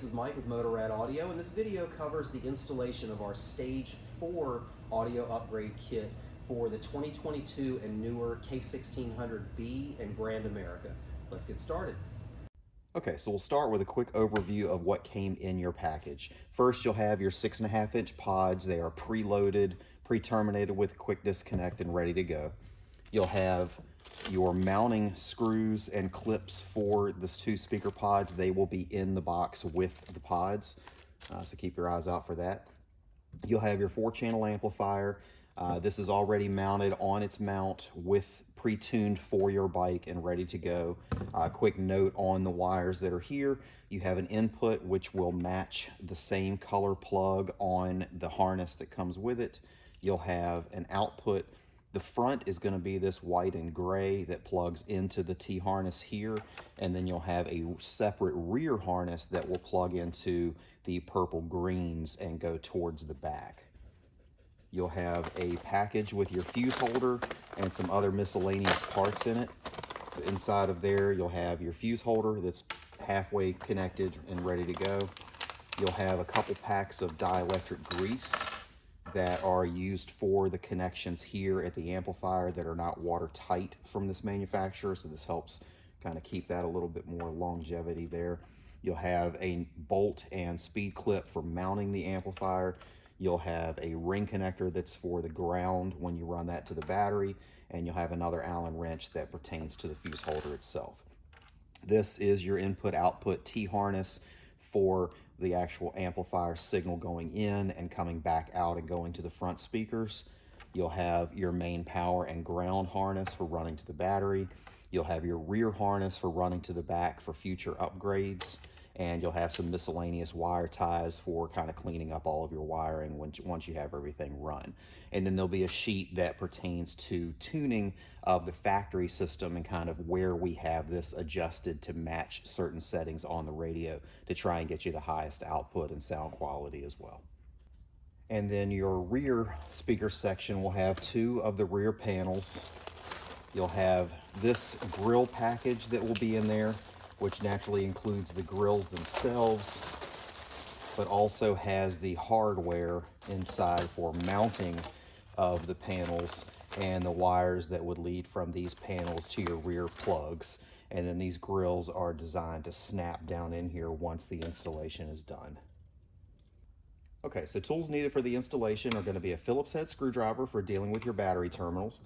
this is Mike with Motorrad Audio, and this video covers the installation of our Stage 4 audio upgrade kit for the 2022 and newer K1600B and Grand America. Let's get started. Okay, so we'll start with a quick overview of what came in your package. First, you'll have your 6.5-inch pods. They are preloaded, pre-terminated with quick disconnect and ready to go. You'll have your mounting screws and clips for this 2 speaker pods. They will be in the box with the pods, so keep your eyes out for that. You'll have your 4-channel amplifier. This is already mounted on its mount with pre-tuned for your bike and ready to go. Quick note on the wires that are here: you have an input which will match the same color plug on the harness that comes with it. You'll have an output. The front is going to be this white and gray that plugs into the T-harness here, and then you'll have a separate rear harness that will plug into the purple greens and go towards the back. You'll have a package with your fuse holder and some other miscellaneous parts in it. So inside of there, you'll have your fuse holder that's halfway connected and ready to go. You'll have a couple packs of dielectric grease that are used for the connections here at the amplifier that are not watertight from this manufacturer, so this helps kind of keep that a little bit more longevity there. You'll have a bolt and speed clip for mounting the amplifier. You'll have a ring connector that's for the ground when you run that to the battery, and you'll have another Allen wrench that pertains to the fuse holder itself. This is your input-output T-harness for the actual amplifier signal going in and coming back out and going to the front speakers. You'll have your main power and ground harness for running to the battery. You'll have your rear harness for running to the back for future upgrades. And you'll have some miscellaneous wire ties for kind of cleaning up all of your wiring once you have everything run. And then there'll be a sheet that pertains to tuning of the factory system and kind of where we have this adjusted to match certain settings on the radio to try and get you the highest output and sound quality as well. And then your rear speaker section will have 2 of the rear panels. You'll have this grill package that will be in there, which naturally includes the grills themselves, but also has the hardware inside for mounting of the panels and the wires that would lead from these panels to your rear plugs. And then these grills are designed to snap down in here once the installation is done. Okay, so tools needed for the installation are going to be a Phillips head screwdriver for dealing with your battery terminals,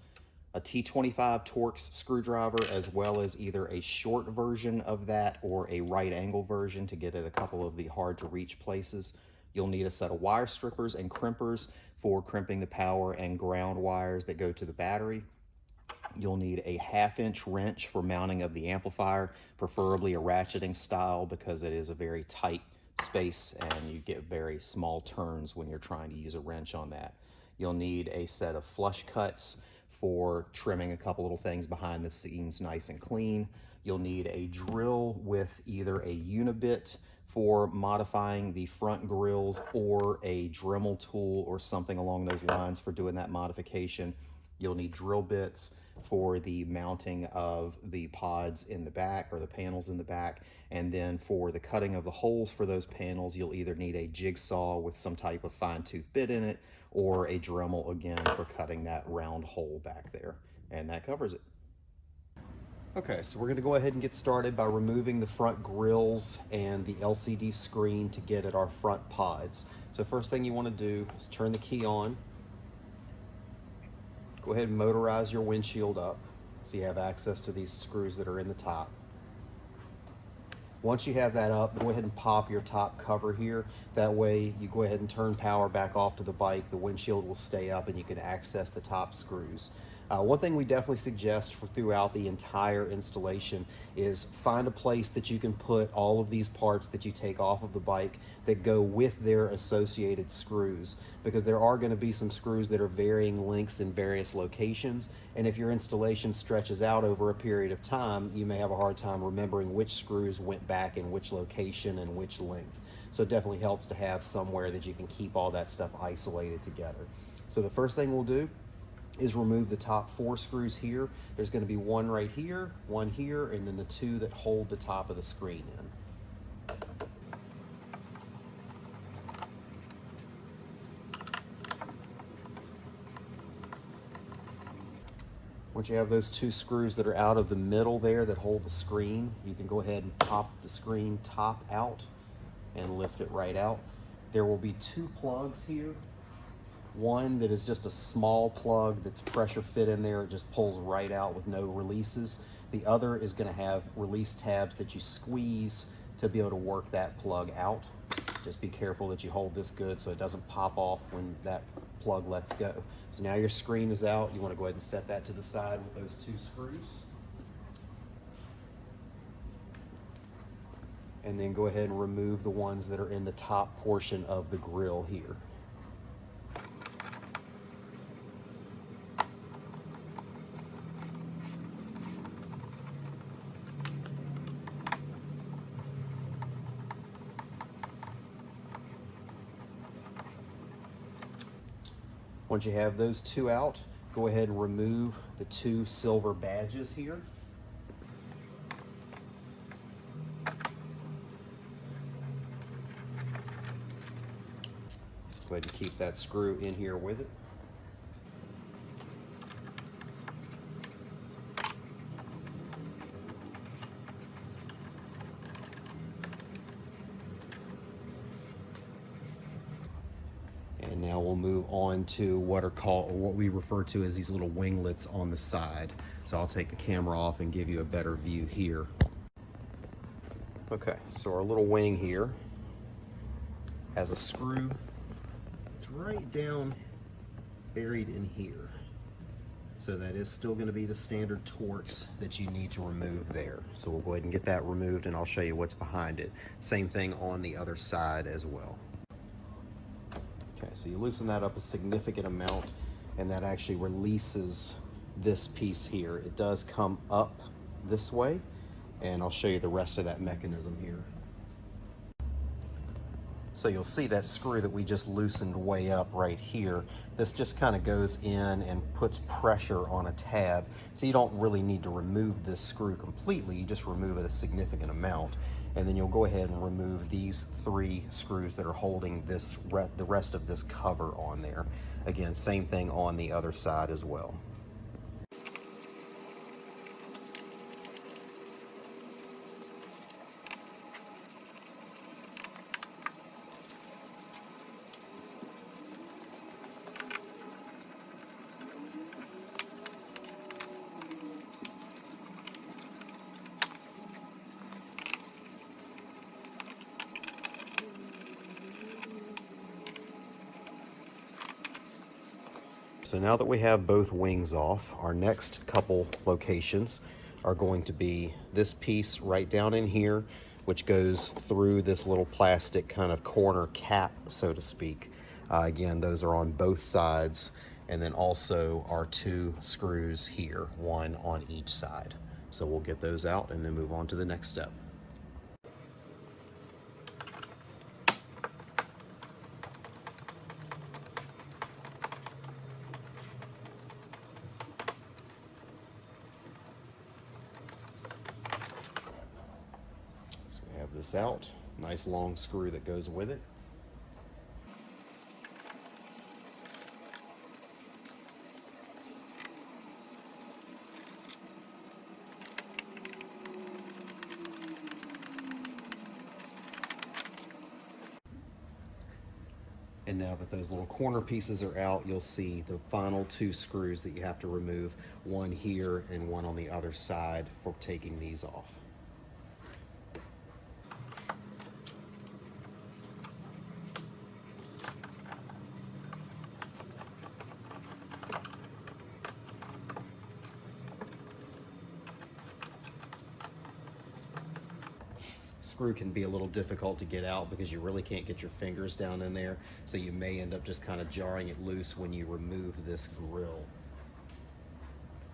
a T25 Torx screwdriver, as well as either a short version of that or a right angle version to get at a couple of the hard to reach places. You'll need a set of wire strippers and crimpers for crimping the power and ground wires that go to the battery. You'll need a 1/2-inch wrench for mounting of the amplifier, preferably a ratcheting style because it is a very tight space and you get very small turns when you're trying to use a wrench on that. You'll need a set of flush cuts for trimming a couple little things behind the scenes nice and clean. You'll need a drill with either a unibit for modifying the front grills or a Dremel tool or something along those lines for doing that modification. You'll need drill bits for the mounting of the pods in the back or the panels in the back. And then for the cutting of the holes for those panels, you'll either need a jigsaw with some type of fine tooth bit in it or a Dremel again for cutting that round hole back there. And that covers it. Okay, so we're going to go ahead and get started by removing the front grills and the LCD screen to get at our front pods. So first thing you want to do is turn the key on. Go ahead and motorize your windshield up so you have access to these screws that are in the top. Once you have that up, go ahead and pop your top cover here. That way you go ahead and turn power back off to the bike, the windshield will stay up and you can access the top screws. One thing we definitely suggest for throughout the entire installation is find a place that you can put all of these parts that you take off of the bike that go with their associated screws, because there are going to be some screws that are varying lengths in various locations, and if your installation stretches out over a period of time, you may have a hard time remembering which screws went back in which location and which length. So it definitely helps to have somewhere that you can keep all that stuff isolated together. So the first thing we'll do is remove the top 4 screws here. There's going to be one right here, one here, and then the 2 that hold the top of the screen in. Once you have those two screws that are out of the middle there that hold the screen, you can go ahead and pop the screen top out and lift it right out. There will be two plugs here. One that is just a small plug that's pressure fit in there. It just pulls right out with no releases. The other is going to have release tabs that you squeeze to be able to work that plug out. Just be careful that you hold this good so it doesn't pop off when that plug lets go. So now your screen is out. You want to go ahead and set that to the side with those two screws. And then go ahead and remove the ones that are in the top portion of the grill here. Once you have those two out, go ahead and remove the two silver badges here. Go ahead and keep that screw in here with it. And now we'll move on to what we refer to as these little winglets on the side. So I'll take the camera off and give you a better view here. Okay, so our little wing here has a screw. It's right down buried in here. So that is still going to be the standard Torx that you need to remove there. So we'll go ahead and get that removed and I'll show you what's behind it. Same thing on the other side as well. Okay, so you loosen that up a significant amount and that actually releases this piece here. It does come up this way and I'll show you the rest of that mechanism here. So you'll see that screw that we just loosened way up right here. This just kind of goes in and puts pressure on a tab. So you don't really need to remove this screw completely, you just remove it a significant amount. And then you'll go ahead and remove these three screws that are holding this, the rest of this cover on there. Again, same thing on the other side as well. So now that we have both wings off, our next couple locations are going to be this piece right down in here, which goes through this little plastic kind of corner cap, so to speak. Again, those are on both sides. And then also our two screws here, one on each side. So we'll get those out and then move on to the next step. This out, nice long screw that goes with it. And now that those little corner pieces are out, you'll see the final two screws that you have to remove, one here and one on the other side for taking these off. Screw can be a little difficult to get out because you really can't get your fingers down in there, so you may end up just kind of jarring it loose when you remove this grill.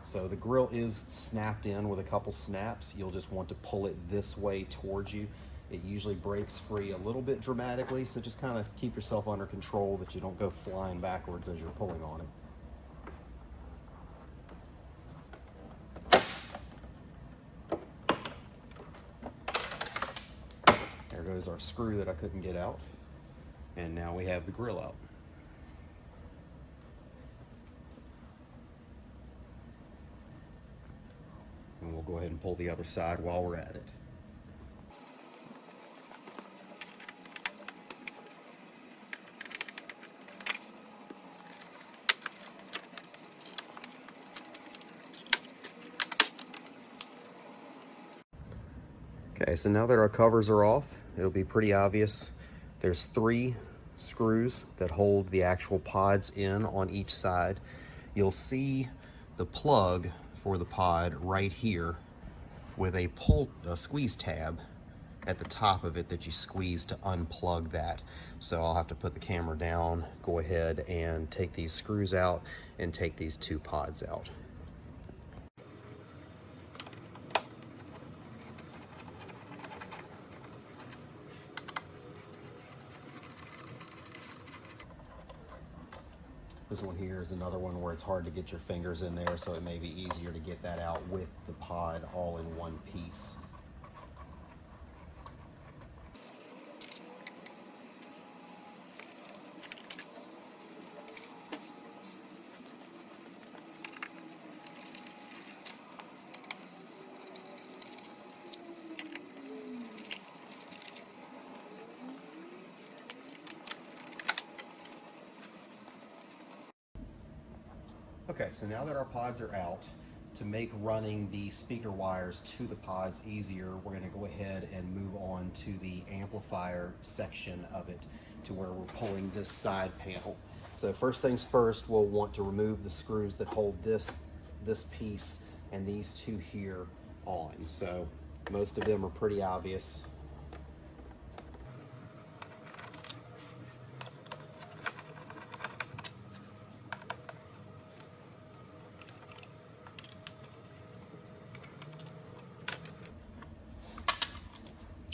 So the grill is snapped in with a couple snaps. You'll just want to pull it this way towards you. It usually breaks free a little bit dramatically, so just kind of keep yourself under control that you don't go flying backwards as you're pulling on it. There goes our screw that I couldn't get out. And now we have the grill out. we'll go ahead and pull the other side while we're at it. Okay, so now that our covers are off, it'll be pretty obvious. There's 3 screws that hold the actual pods in on each side. You'll see the plug for the pod right here with a squeeze tab at the top of it that you squeeze to unplug that. So I'll have to put the camera down, go ahead and take these screws out and take these 2 pods out. This one here is another one where it's hard to get your fingers in there, so it may be easier to get that out with the pod all in one piece. Okay, so now that our pods are out, to make running the speaker wires to the pods easier, we're going to go ahead and move on to the amplifier section of it, to where we're pulling this side panel. So first things first, we'll want to remove the screws that hold this piece and these 2 here on. So most of them are pretty obvious.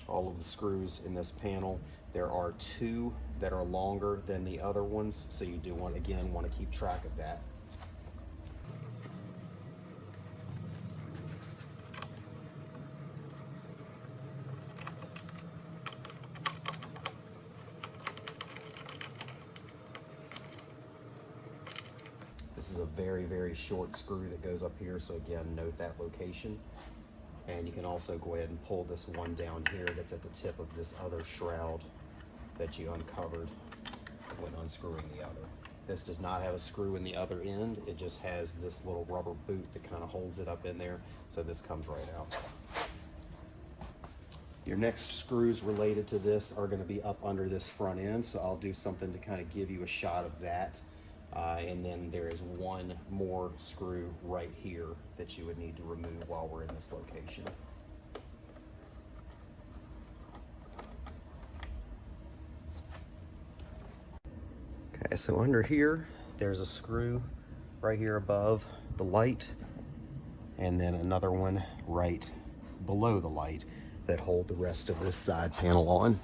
All of the screws in this panel. There are 2 that are longer than the other ones, so you do want to keep track of that. This is a very, very short screw that goes up here, so again, note that location. And you can also go ahead and pull this one down here that's at the tip of this other shroud that you uncovered when unscrewing the other. This does not have a screw in the other end. It just has this little rubber boot that kind of holds it up in there. So this comes right out. Your next screws related to this are going to be up under this front end. So I'll do something to kind of give you a shot of that. And then there is 1 more screw right here that you would need to remove while we're in this location. Okay, so under here, there's a screw right here above the light, and then another one right below the light that hold the rest of this side panel on.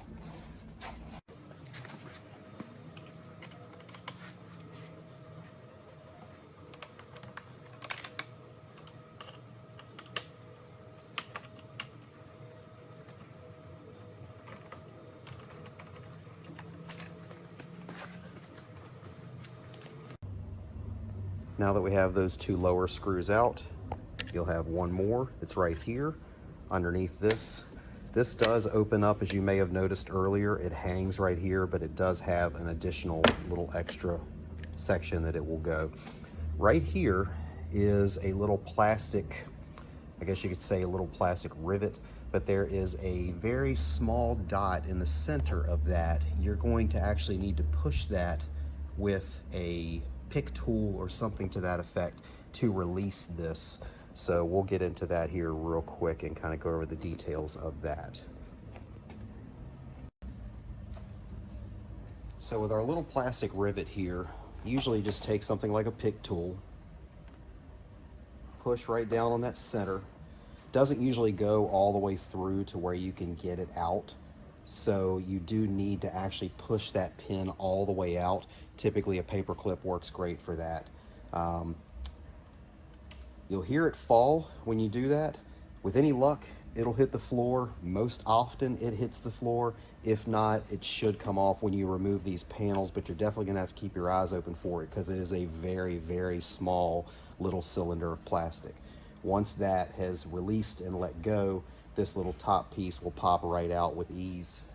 Now that we have those 2 lower screws out, you'll have 1 more that's right here underneath this. This does open up, as you may have noticed earlier. It hangs right here, but it does have an additional little extra section that it will go. Right here is a little plastic, I guess you could say a little plastic rivet, but there is a very small dot in the center of that. You're going to actually need to push that with a pick tool or something to that effect to release this. So we'll get into that here real quick and kind of go over the details of that. So with our little plastic rivet here, usually just take something like a pick tool, push right down on that center. Doesn't usually go all the way through to where you can get it out. So you do need to actually push that pin all the way out. Typically a paper clip works great for that. You'll hear it fall when you do that. With any luck, it'll hit the floor. Most often it hits the floor. If not, it should come off when you remove these panels, but you're definitely gonna have to keep your eyes open for it because it is a very, very small little cylinder of plastic. Once that has released and let go, this little top piece will pop right out with ease.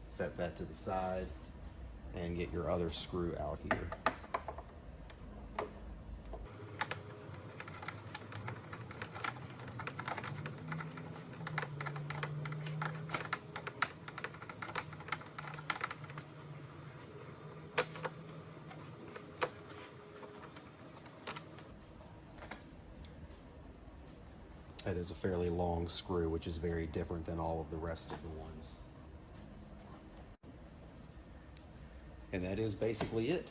Set that to the side and get your other screw out here. That is a fairly long screw, which is very different than all of the rest of the ones. And that is basically it.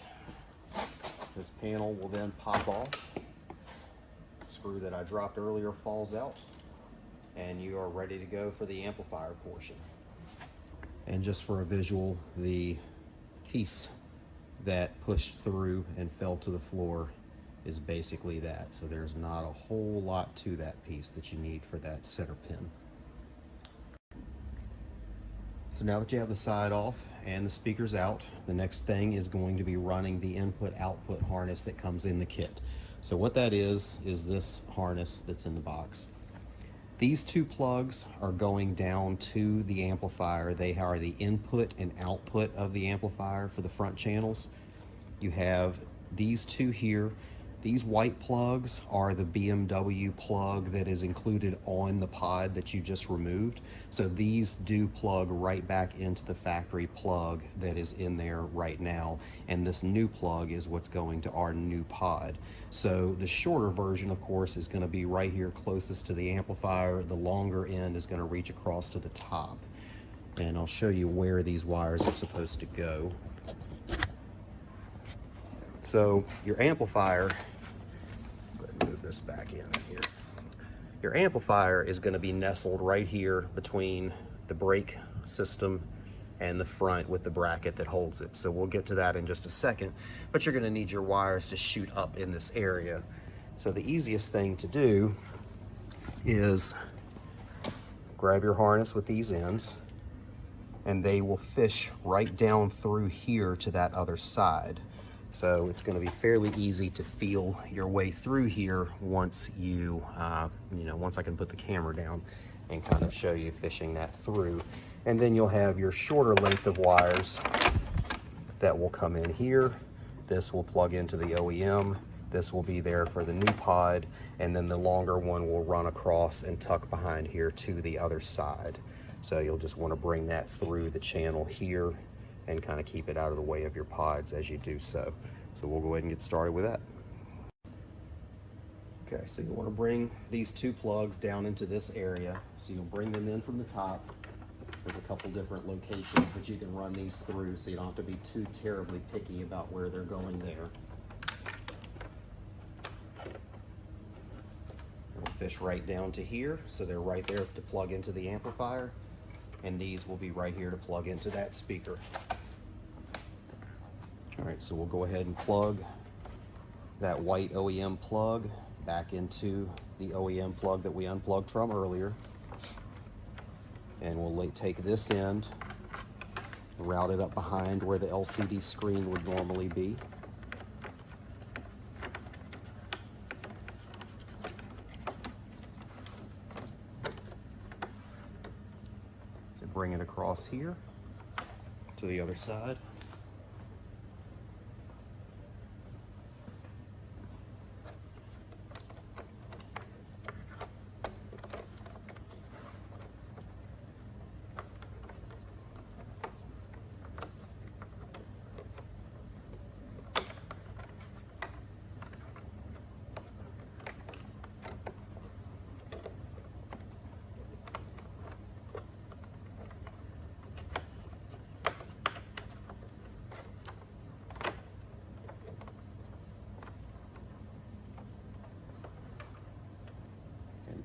This panel will then pop off. The screw that I dropped earlier falls out, and you are ready to go for the amplifier portion. And just for a visual, the piece that pushed through and fell to the floor is basically that. So there's not a whole lot to that piece that you need for that center pin. So now that you have the side off and the speakers out, the next thing is going to be running the input-output harness that comes in the kit. So what that is this harness that's in the box. These two plugs are going down to the amplifier. They are the input and output of the amplifier for the front channels. You have these two here. These white plugs are the BMW plug that is included on the pod that you just removed. So these do plug right back into the factory plug that is in there right now. And this new plug is what's going to our new pod. So the shorter version, of course, is going to be right here closest to the amplifier. The longer end is going to reach across to the top. And I'll show you where these wires are supposed to go. So your amplifier, move this back in here. Your amplifier is going to be nestled right here between the brake system and the front with the bracket that holds it. So we'll get to that in just a second, but you're going to need your wires to shoot up in this area. So the easiest thing to do is grab your harness with these ends, and they will fish right down through here to that other side. So it's going to be fairly easy to feel your way through here once you, once I can put the camera down and kind of show you fishing that through. And then you'll have your shorter length of wires that will come in here. This will plug into the OEM. This will be there for the new pod. And then the longer one will run across and tuck behind here to the other side. So you'll just want to bring that through the channel here and kind of keep it out of the way of your pods as you do so. So we'll go ahead and get started with that. Okay, so you want to bring these two plugs down into this area. So you'll bring them in from the top. There's a couple different locations that you can run these through, so you don't have to be too terribly picky about where they're going there. It'll fish right down to here, so they're right there to plug into the amplifier. And these will be right here to plug into that speaker. All right, so we'll go ahead and plug that white OEM plug back into the OEM plug that we unplugged from earlier. And we'll take this end, route it up behind where the LCD screen would normally be. Bring it across here to the other side.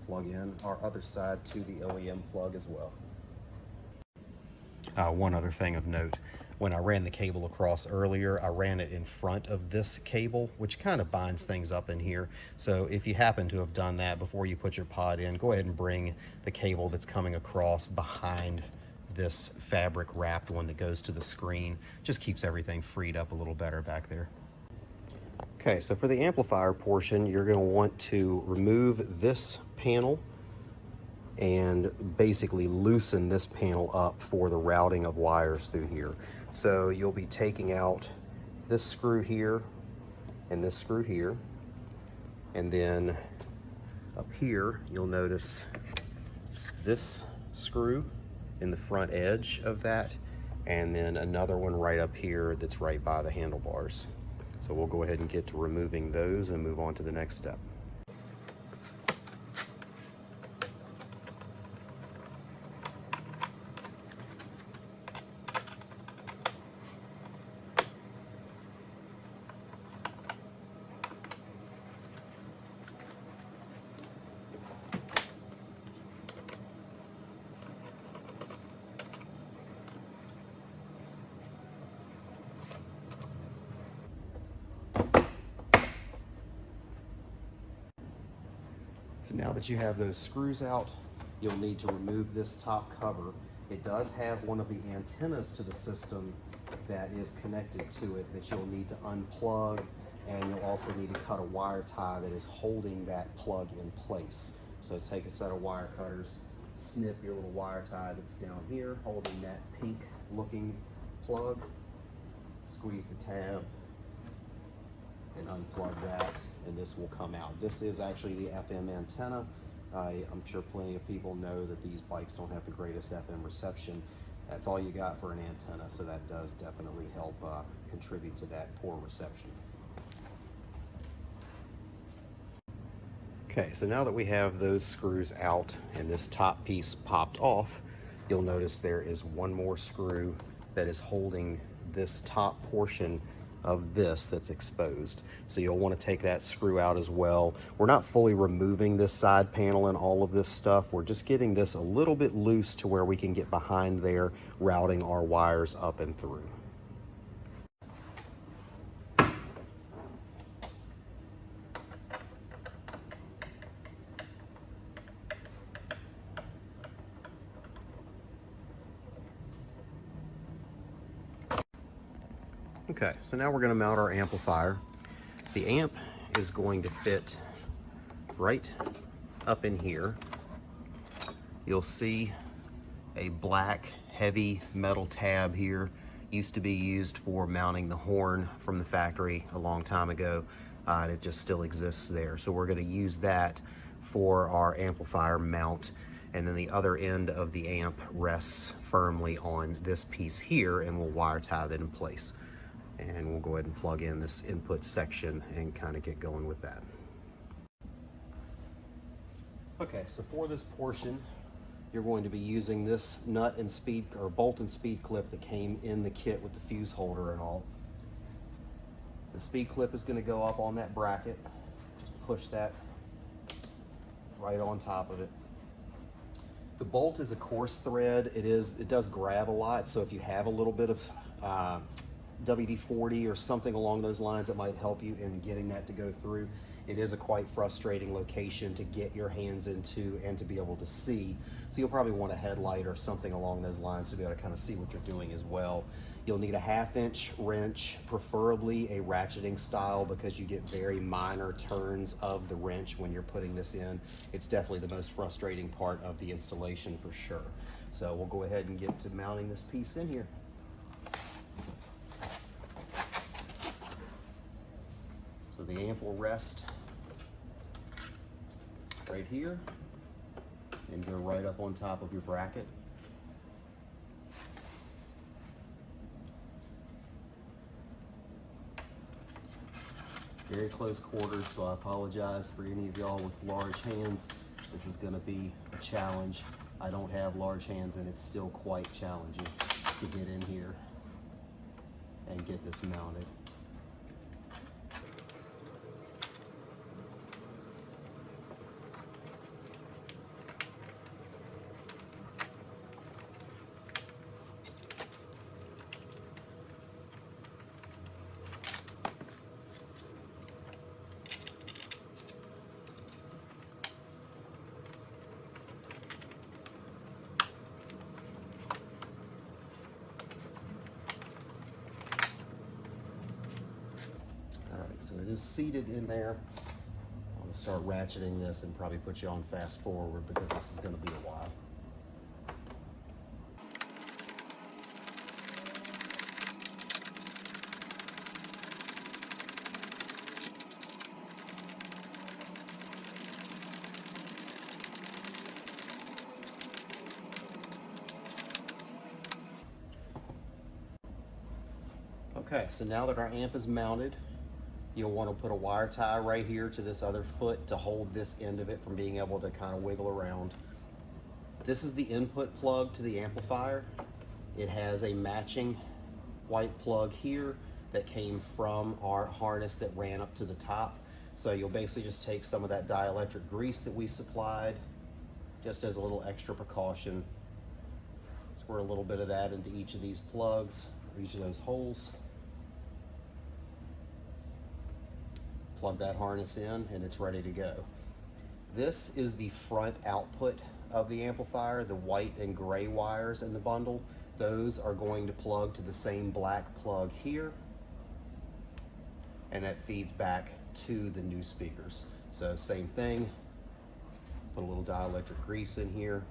Plug in our other side to the OEM plug as well. One other thing of note, when I ran the cable across earlier, I ran it in front of this cable, which kind of binds things up in here. So if you happen to have done that before you put your pod in, go ahead and bring the cable that's coming across behind this fabric wrapped one that goes to the screen. Just keeps everything freed up a little better back there. Okay, so for the amplifier portion, you're going to want to remove this panel and basically loosen this panel up for the routing of wires through here. So you'll be taking out this screw here and this screw here, and then up here you'll notice this screw in the front edge of that, and then another one right up here that's right by the handlebars. So we'll go ahead and get to removing those and move on to the next step. So now that you have those screws out, you'll need to remove this top cover. It does have one of the antennas to the system that is connected to it that you'll need to unplug, and you'll also need to cut a wire tie that is holding that plug in place. So take a set of wire cutters, snip your little wire tie that's down here holding that pink looking plug, squeeze the tab and unplug that, and this will come out. This is actually the FM antenna. I'm sure plenty of people know that these bikes don't have the greatest FM reception. That's all you got for an antenna, so that does definitely help contribute to that poor reception. Okay, so now that we have those screws out and this top piece popped off, you'll notice there is one more screw that is holding this top portion of this that's exposed. So you'll want to take that screw out as well. We're not fully removing this side panel and all of this stuff. We're just getting this a little bit loose to where we can get behind there, routing our wires up and through. Okay, so now we're going to mount our amplifier. The amp is going to fit right up in here. You'll see a black heavy metal tab here. Used to be used for mounting the horn from the factory a long time ago, and it just still exists there. So we're going to use that for our amplifier mount, and then the other end of the amp rests firmly on this piece here, and we'll wire tie that in place. And we'll go ahead and plug in this input section and kind of get going with that. Okay, so for this portion, you're going to be using this nut and speed, or bolt and speed clip that came in the kit with the fuse holder and all. The speed clip is going to go up on that bracket. Just push that right on top of it. The bolt is a coarse thread. It does grab a lot, so if you have a little bit of WD-40 or something along those lines, that might help you in getting that to go through. It is a quite frustrating location to get your hands into and to be able to see. So you'll probably want a headlight or something along those lines to be able to kind of see what you're doing as well. You'll need a 1/2-inch wrench, preferably a ratcheting style, because you get very minor turns of the wrench when you're putting this in. It's definitely the most frustrating part of the installation for sure. So we'll go ahead and get to mounting this piece in here. So the amp will rest right here and go right up on top of your bracket. Very close quarters, so I apologize for any of y'all with large hands. This is going to be a challenge. I don't have large hands, and it's still quite challenging to get in here and get this mounted. is seated in there. I'm gonna start ratcheting this and probably put you on fast forward because this is gonna be a while. Okay, so now that our amp is mounted, you'll want to put a wire tie right here to this other foot to hold this end of it from being able to kind of wiggle around. This is the input plug to the amplifier. It has a matching white plug here that came from our harness that ran up to the top. So you'll basically just take some of that dielectric grease that we supplied, just as a little extra precaution. Squirt a little bit of that into each of these plugs, or each of those holes. Plug that harness in and it's ready to go. This is the front output of the amplifier. The white and gray wires in the bundle, those are going to plug to the same black plug here, and that feeds back to the new speakers. So same thing, put a little dielectric grease in here.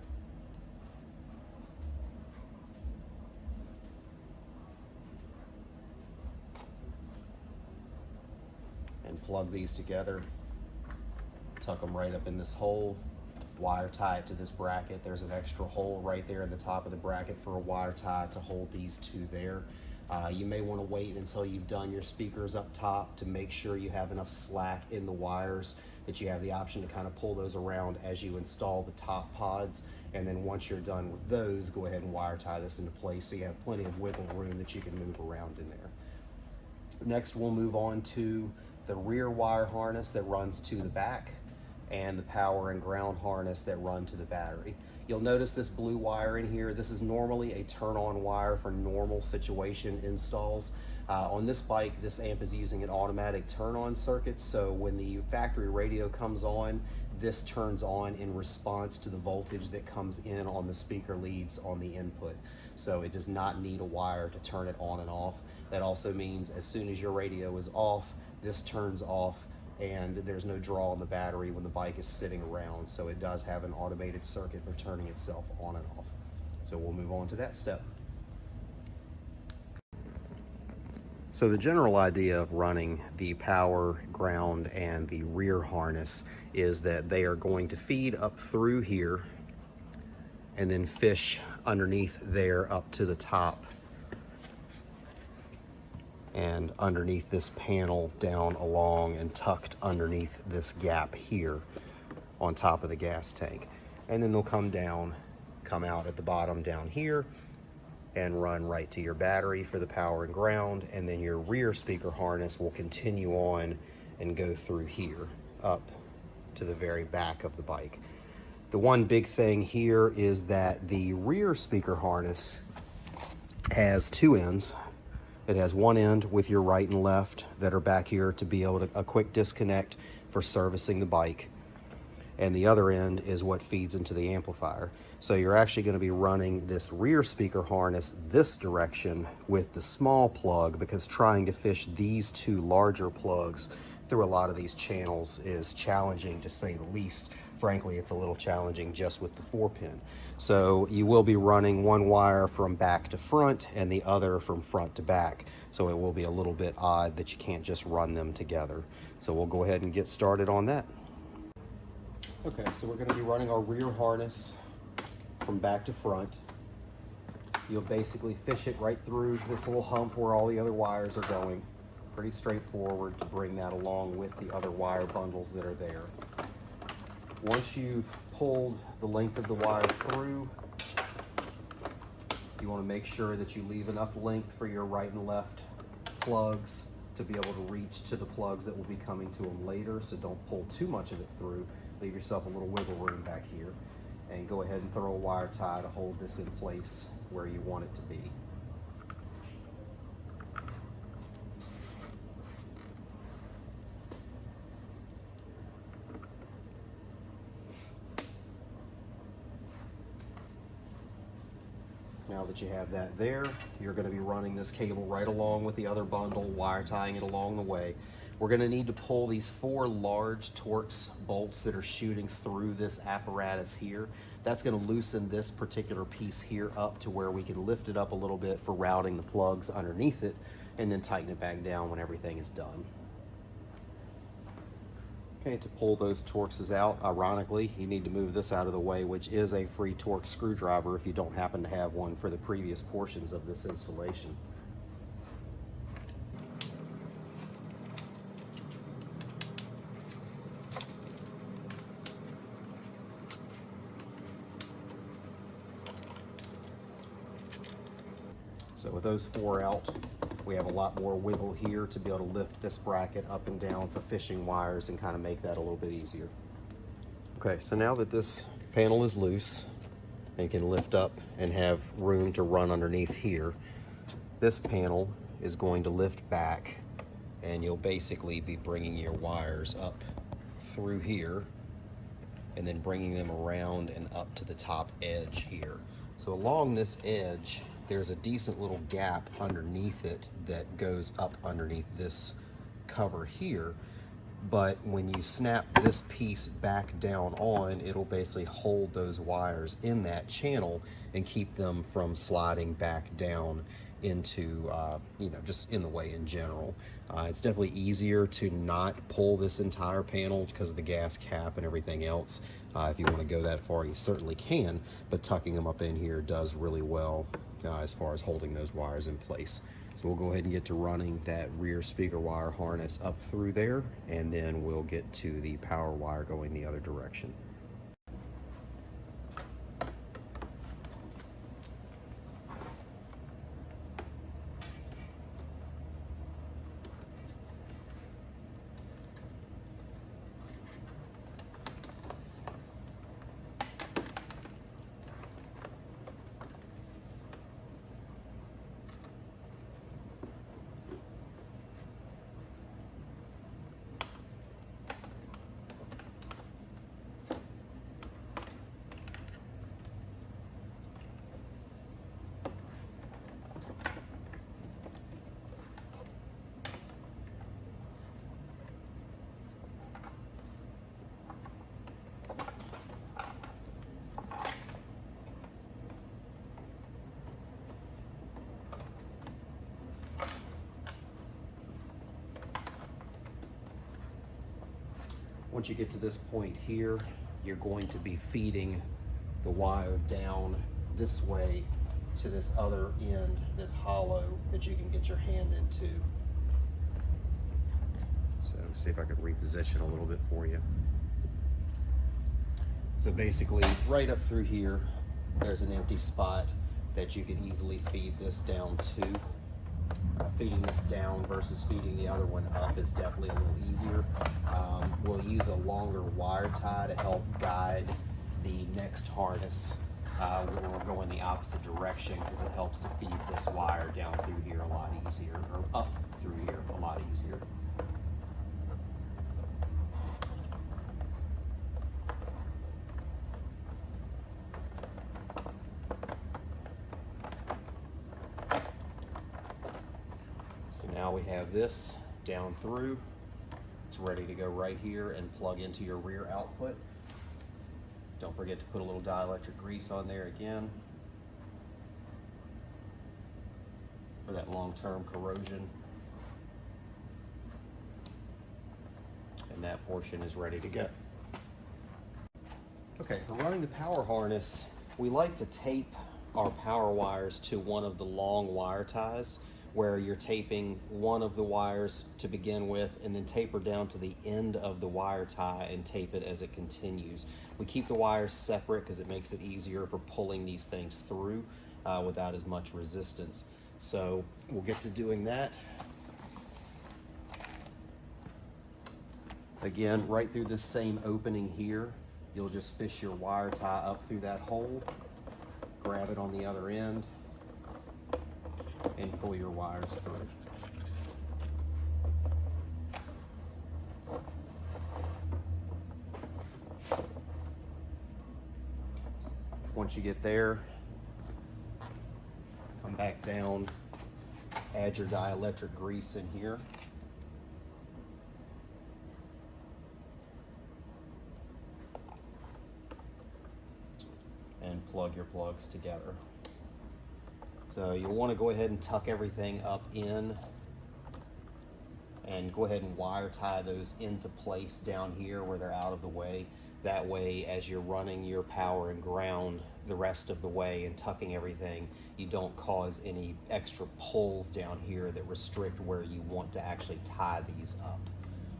And plug these together, tuck them right up in this hole, wire tie it to this bracket. There's an extra hole right there in the top of the bracket for a wire tie to hold these two there. You may want to wait until you've done your speakers up top to make sure you have enough slack in the wires that you have the option to kind of pull those around as you install the top pods. And then once you're done with those, go ahead and wire tie this into place so you have plenty of wiggle room that you can move around in there. Next, we'll move on to the rear wire harness that runs to the back and the power and ground harness that run to the battery. You'll notice this blue wire in here. This is normally a turn-on wire for normal situation installs. On this bike, this amp is using an automatic turn-on circuit, so when the factory radio comes on, this turns on in response to the voltage that comes in on the speaker leads on the input. So it does not need a wire to turn it on and off. That also means as soon as your radio is off, this turns off and there's no draw on the battery when the bike is sitting around. So it does have an automated circuit for turning itself on and off. So we'll move on to that step. So the general idea of running the power, ground, and the rear harness is that they are going to feed up through here and then fish underneath there up to the top and underneath this panel down along and tucked underneath this gap here on top of the gas tank. And then they'll come down, come out at the bottom down here and run right to your battery for the power and ground. And then your rear speaker harness will continue on and go through here up to the very back of the bike. The one big thing here is that the rear speaker harness has two ends. It has one end with your right and left that are back here to be able to a quick disconnect for servicing the bike. And the other end is what feeds into the amplifier. So you're actually going to be running this rear speaker harness this direction with the small plug, because trying to fish these two larger plugs through a lot of these channels is challenging, to say the least. Frankly, it's a little challenging just with the 4-pin. So you will be running one wire from back to front and the other from front to back. So it will be a little bit odd that you can't just run them together. So we'll go ahead and get started on that. Okay, so we're going to be running our rear harness from back to front. You'll basically fish it right through this little hump where all the other wires are going. Pretty straightforward to bring that along with the other wire bundles that are there. Once you've pulled the length of the wire through, you want to make sure that you leave enough length for your right and left plugs to be able to reach to the plugs that will be coming to them later. So don't pull too much of it through. Leave yourself a little wiggle room back here, and go ahead and throw a wire tie to hold this in place where you want it to be. Now that you have that there, you're going to be running this cable right along with the other bundle, wire tying it along the way. We're going to need to pull these 4 large Torx bolts that are shooting through this apparatus here. That's going to loosen this particular piece here up to where we can lift it up a little bit for routing the plugs underneath it, and then tighten it back down when everything is done. Okay, to pull those Torxes out, ironically, you need to move this out of the way, which is a free Torx screwdriver if you don't happen to have one for the previous portions of this installation. So with those 4 out, we have a lot more wiggle here to be able to lift this bracket up and down for fishing wires and kind of make that a little bit easier. Okay, so now that this panel is loose and can lift up and have room to run underneath here, this panel is going to lift back, and you'll basically be bringing your wires up through here and then bringing them around and up to the top edge here. So along this edge, there's a decent little gap underneath it that goes up underneath this cover here. But when you snap this piece back down on, it'll basically hold those wires in that channel and keep them from sliding back down into, just in the way in general. It's definitely easier to not pull this entire panel because of the gas cap and everything else. If you want to go that far, you certainly can, but tucking them up in here does really well as far as holding those wires in place. So we'll go ahead and get to running that rear speaker wire harness up through there, and then we'll get to the power wire going the other direction. Once you get to this point here, you're going to be feeding the wire down this way to this other end that's hollow that you can get your hand into. So let me see if I can reposition a little bit for you. So basically right up through here, there's an empty spot that you can easily feed this down to. Feeding this down versus feeding the other one up is definitely a little easier. We'll use a longer wire tie to help guide the next harness when we're going the opposite direction, because it helps to feed this wire down through here a lot easier, or up through here a lot easier. So now we have this down through. It's ready to go right here and plug into your rear output. Don't forget to put a little dielectric grease on there again for that long-term corrosion. And that portion is ready to go. Okay, for running the power harness, we like to tape our power wires to one of the long wire ties, where you're taping one of the wires to begin with and then taper down to the end of the wire tie and tape it as it continues. We keep the wires separate because it makes it easier for pulling these things through without as much resistance. So we'll get to doing that. Again, right through this same opening here, you'll just fish your wire tie up through that hole, grab it on the other end, and pull your wires through. Once you get there, come back down, add your dielectric grease in here. and plug your plugs together. So you'll want to go ahead and tuck everything up in and go ahead and wire tie those into place down here where they're out of the way. That way, as you're running your power and ground the rest of the way and tucking everything, you don't cause any extra pulls down here that restrict where you want to actually tie these up.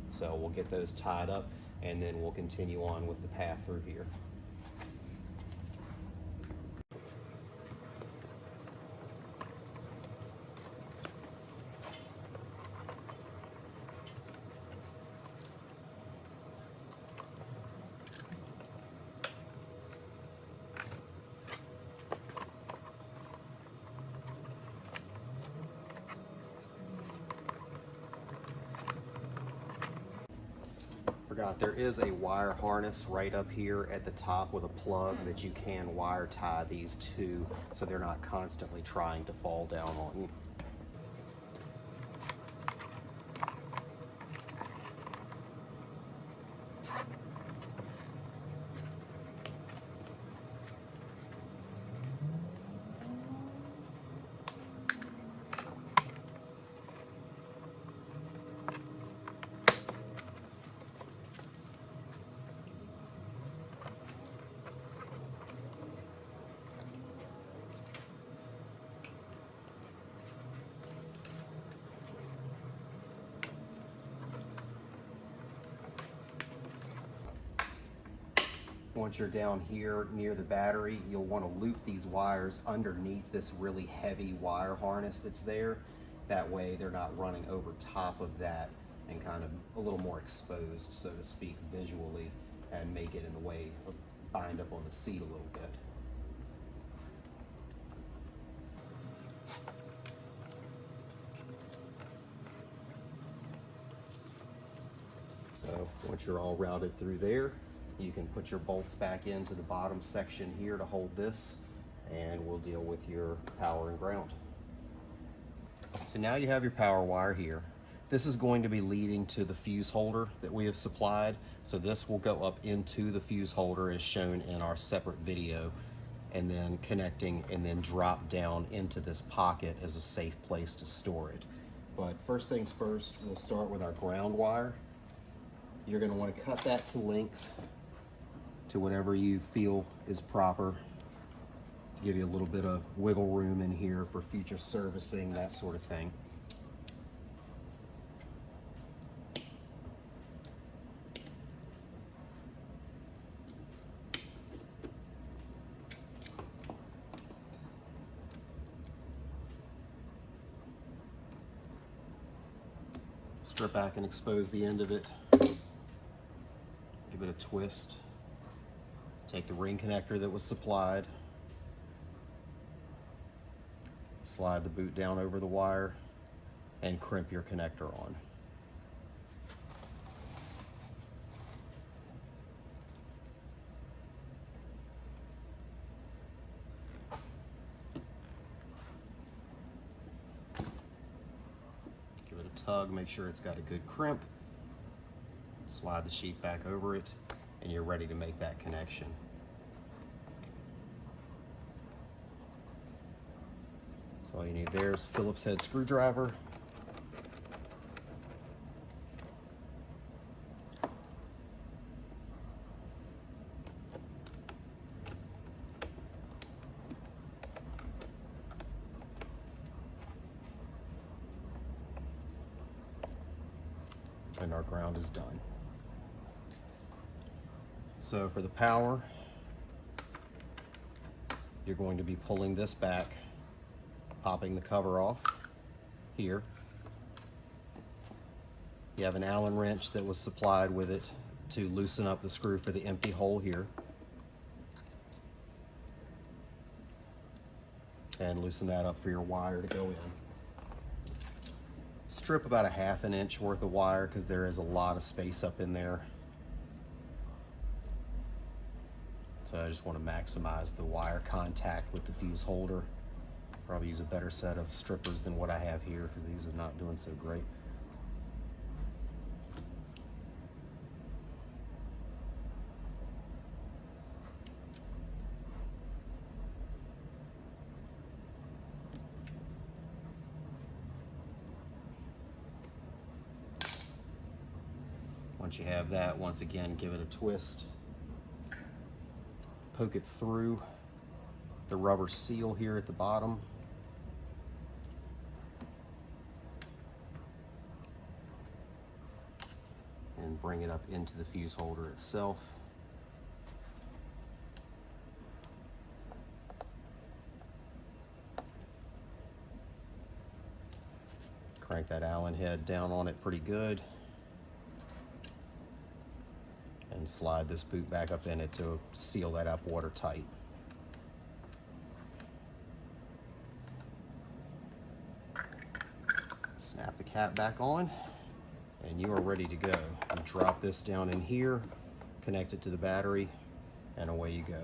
So we'll get those tied up and then we'll continue on with the path through here. Forgot, there is a wire harness right up here at the top with a plug that you can wire tie these to so they're not constantly trying to fall down on you. Once you're down here near the battery, you'll want to loop these wires underneath this really heavy wire harness that's there. That way they're not running over top of that and kind of a little more exposed, so to speak, visually, and make it in the way of bind up on the seat a little bit. So once you're all routed through there, you can put your bolts back into the bottom section here to hold this, and we'll deal with your power and ground. So now you have your power wire here. This is going to be leading to the fuse holder that we have supplied. So this will go up into the fuse holder as shown in our separate video, and then connecting and then drop down into this pocket as a safe place to store it. But first things first, we'll start with our ground wire. You're going to want to cut that to length to whatever you feel is proper. Give you a little bit of wiggle room in here for future servicing, that sort of thing. Strip back and expose the end of it. Give it a twist. Take the ring connector that was supplied, slide the boot down over the wire, and crimp your connector on. Give it a tug, make sure it's got a good crimp. Slide the sheet back over it, and you're ready to make that connection. So all you need there is a Phillips head screwdriver. And our ground is done. So for the power, you're going to be pulling this back, popping the cover off here. You have an Allen wrench that was supplied with it to loosen up the screw for the empty hole here. And loosen that up for your wire to go in. Strip about a ½ inch worth of wire because there is a lot of space up in there. So I just want to maximize the wire contact with the fuse holder. Probably use a better set of strippers than what I have here because these are not doing so great. Once you have that, once again, give it a twist. Poke it through the rubber seal here at the bottom. And bring it up into the fuse holder itself. Crank that Allen head down on it pretty good. And slide this boot back up in it to seal that up watertight. Snap the cap back on, and you are ready to go. You drop this down in here, connect it to the battery, and away you go.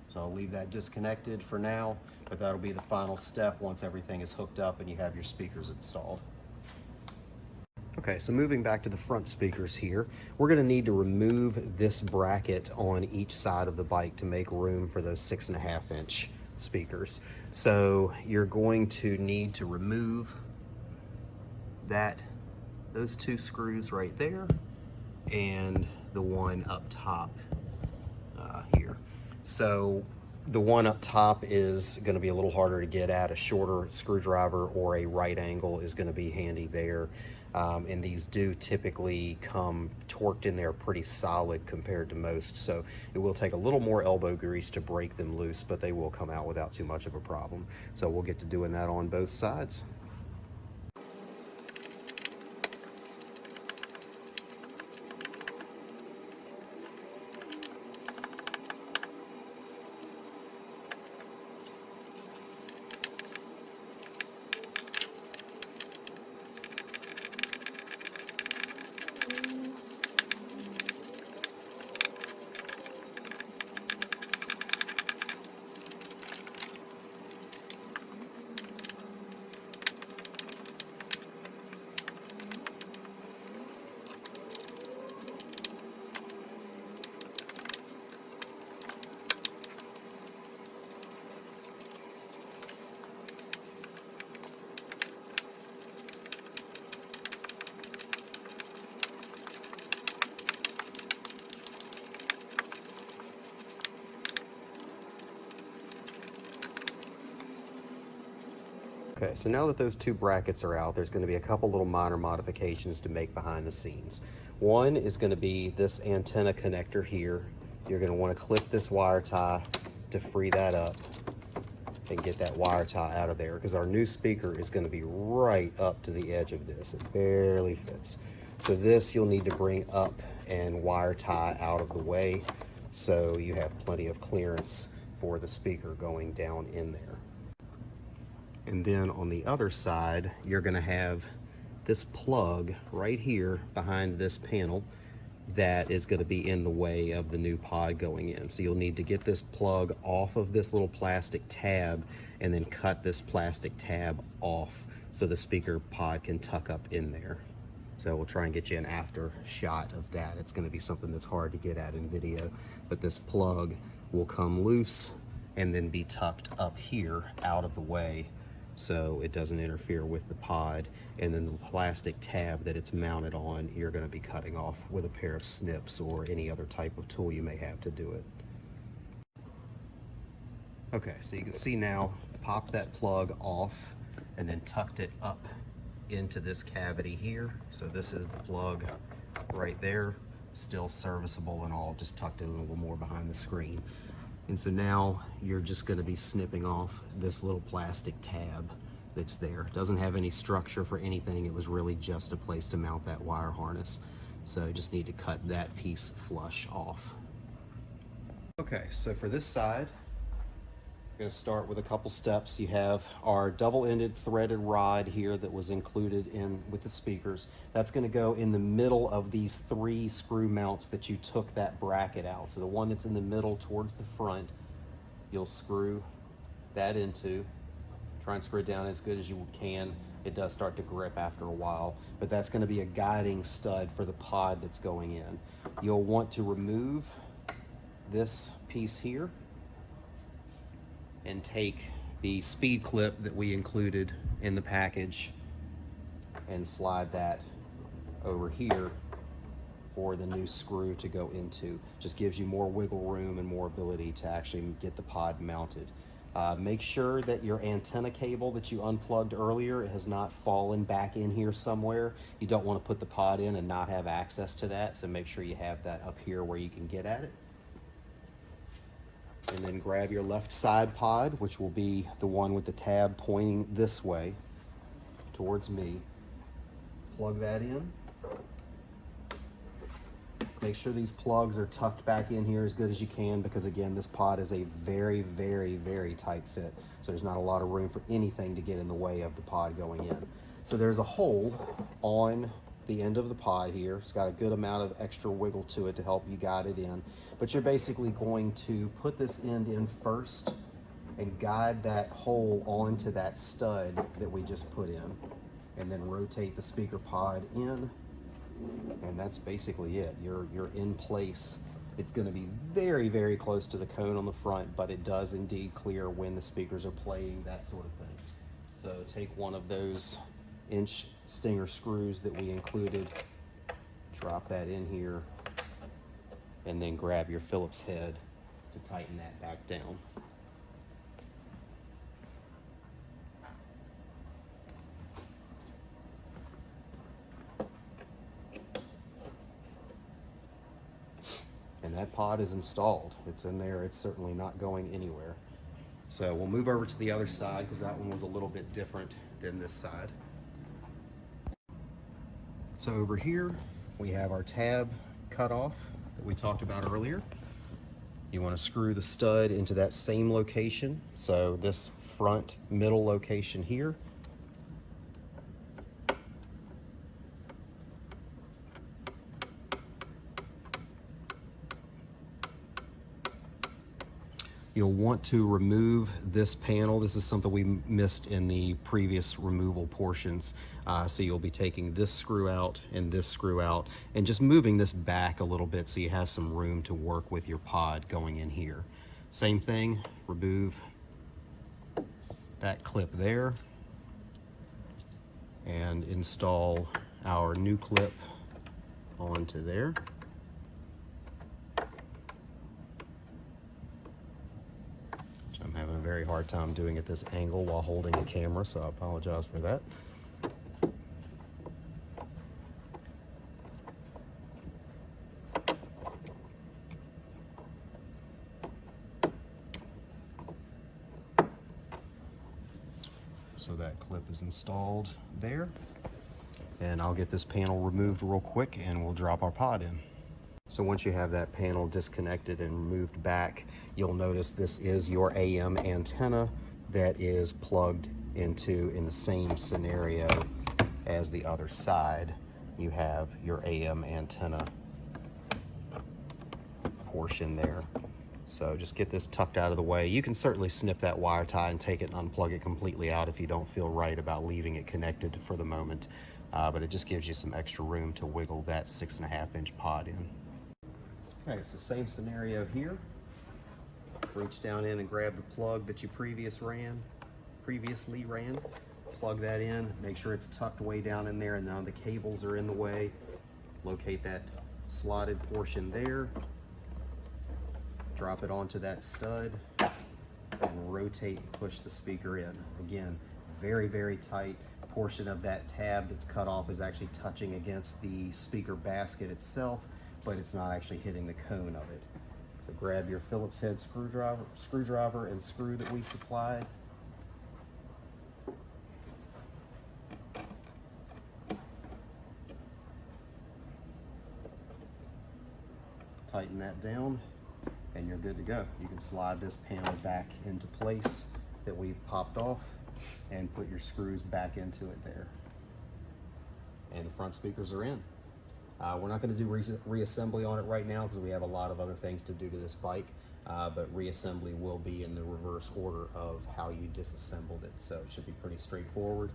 So I'll leave that disconnected for now, but that'll be the final step once everything is hooked up and you have your speakers installed. Okay, so moving back to the front speakers here, we're going to need to remove this bracket on each side of the bike to make room for those 6.5-inch speakers. So you're going to need to remove those two screws right there and the one up top here. So the one up top is going to be a little harder to get at. A shorter screwdriver or a right angle is going to be handy there. And these do typically come torqued in there pretty solid compared to most, so it will take a little more elbow grease to break them loose, but they will come out without too much of a problem. So we'll get to doing that on both sides. Okay, so now that those two brackets are out, there's going to be a couple little minor modifications to make behind the scenes. One is going to be this antenna connector here. You're going to want to clip this wire tie to free that up and get that wire tie out of there, because our new speaker is going to be right up to the edge of this. It barely fits. So this you'll need to bring up and wire tie out of the way so you have plenty of clearance for the speaker going down in there. And then on the other side, you're going to have this plug right here behind this panel that is going to be in the way of the new pod going in. So you'll need to get this plug off of this little plastic tab and then cut this plastic tab off so the speaker pod can tuck up in there. So we'll try and get you an after shot of that. It's going to be something that's hard to get at in video, but this plug will come loose and then be tucked up here out of the way so it doesn't interfere with the pod. And then the plastic tab that it's mounted on, you're going to be cutting off with a pair of snips or any other type of tool you may have to do it. Okay, so you can see now, pop that plug off and then tucked it up into this cavity here. So this is the plug right there, still serviceable and all, just tucked in a little more behind the screen. And so now you're just going to be snipping off this little plastic tab that's there. It doesn't have any structure for anything. It was really just a place to mount that wire harness. So you just need to cut that piece flush off. Okay, so for this side, we're going to start with a couple steps. You have our double-ended threaded rod here that was included in with the speakers. That's going to go in the middle of these 3 screw mounts that you took that bracket out. So the one that's in the middle towards the front, you'll screw that into. Try and screw it down as good as you can. It does start to grip after a while, but that's going to be a guiding stud for the pod that's going in. You'll want to remove this piece here and take the speed clip that we included in the package and slide that over here for the new screw to go into. Just gives you more wiggle room and more ability to actually get the pod mounted. Make sure that your antenna cable that you unplugged earlier has not fallen back in here somewhere. You don't want to put the pod in and not have access to that, so make sure you have that up here where you can get at it. And then grab your left side pod, which will be the one with the tab pointing this way towards me. Plug that in. Make sure these plugs are tucked back in here as good as you can, because again, this pod is a very, very, very tight fit. So there's not a lot of room for anything to get in the way of the pod going in. So there's a hole on the end of the pod here. It's got a good amount of extra wiggle to it to help you guide it in. But you're basically going to put this end in first and guide that hole onto that stud that we just put in, and then rotate the speaker pod in. And that's basically it. You're in place. It's going to be very, very close to the cone on the front, but it does indeed clear when the speakers are playing, that sort of thing. So take one of those inch stinger screws that we included, drop that in here, and then grab your Phillips head to tighten that back down. And that pod is installed. It's in there. It's certainly not going anywhere. So we'll move over to the other side, because that one was a little bit different than this side. So over here, we have our tab cut off that we talked about earlier. You want to screw the stud into that same location. So this front middle location here. You'll want to remove this panel. This is something we missed in the previous removal portions. So you'll be taking this screw out and this screw out and just moving this back a little bit so you have some room to work with your pod going in here. Same thing, remove that clip there and install our new clip onto there. I'm having a very hard time doing it this angle while holding a camera, so I apologize for that. So that clip is installed there, and I'll get this panel removed real quick and we'll drop our pod in. So once you have that panel disconnected and moved back, you'll notice this is your AM antenna that is plugged into in the same scenario as the other side. You have your AM antenna portion there. So just get this tucked out of the way. You can certainly snip that wire tie and take it and unplug it completely out if you don't feel right about leaving it connected for the moment. But it just gives you some extra room to wiggle that 6.5 inch pod in. Okay, it's the same scenario here. Reach down in and grab the plug that you previously ran. Plug that in, make sure it's tucked way down in there and none of the cables are in the way. Locate that slotted portion there. Drop it onto that stud and rotate and push the speaker in. Again, very, very tight. Portion of that tab that's cut off is actually touching against the speaker basket itself, but it's not actually hitting the cone of it. So grab your Phillips head screwdriver and screw that we supplied. Tighten that down and you're good to go. You can slide this panel back into place that we popped off and put your screws back into it there. And the front speakers are in. We're not going to do reassembly on it right now because we have a lot of other things to do to this bike, but reassembly will be in the reverse order of how you disassembled it, so it should be pretty straightforward.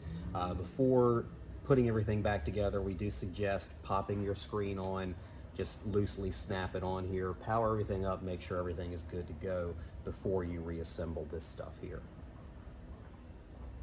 Before putting everything back together, we do suggest popping your screen on, just loosely snap it on here, power everything up, make sure everything is good to go before you reassemble this stuff here.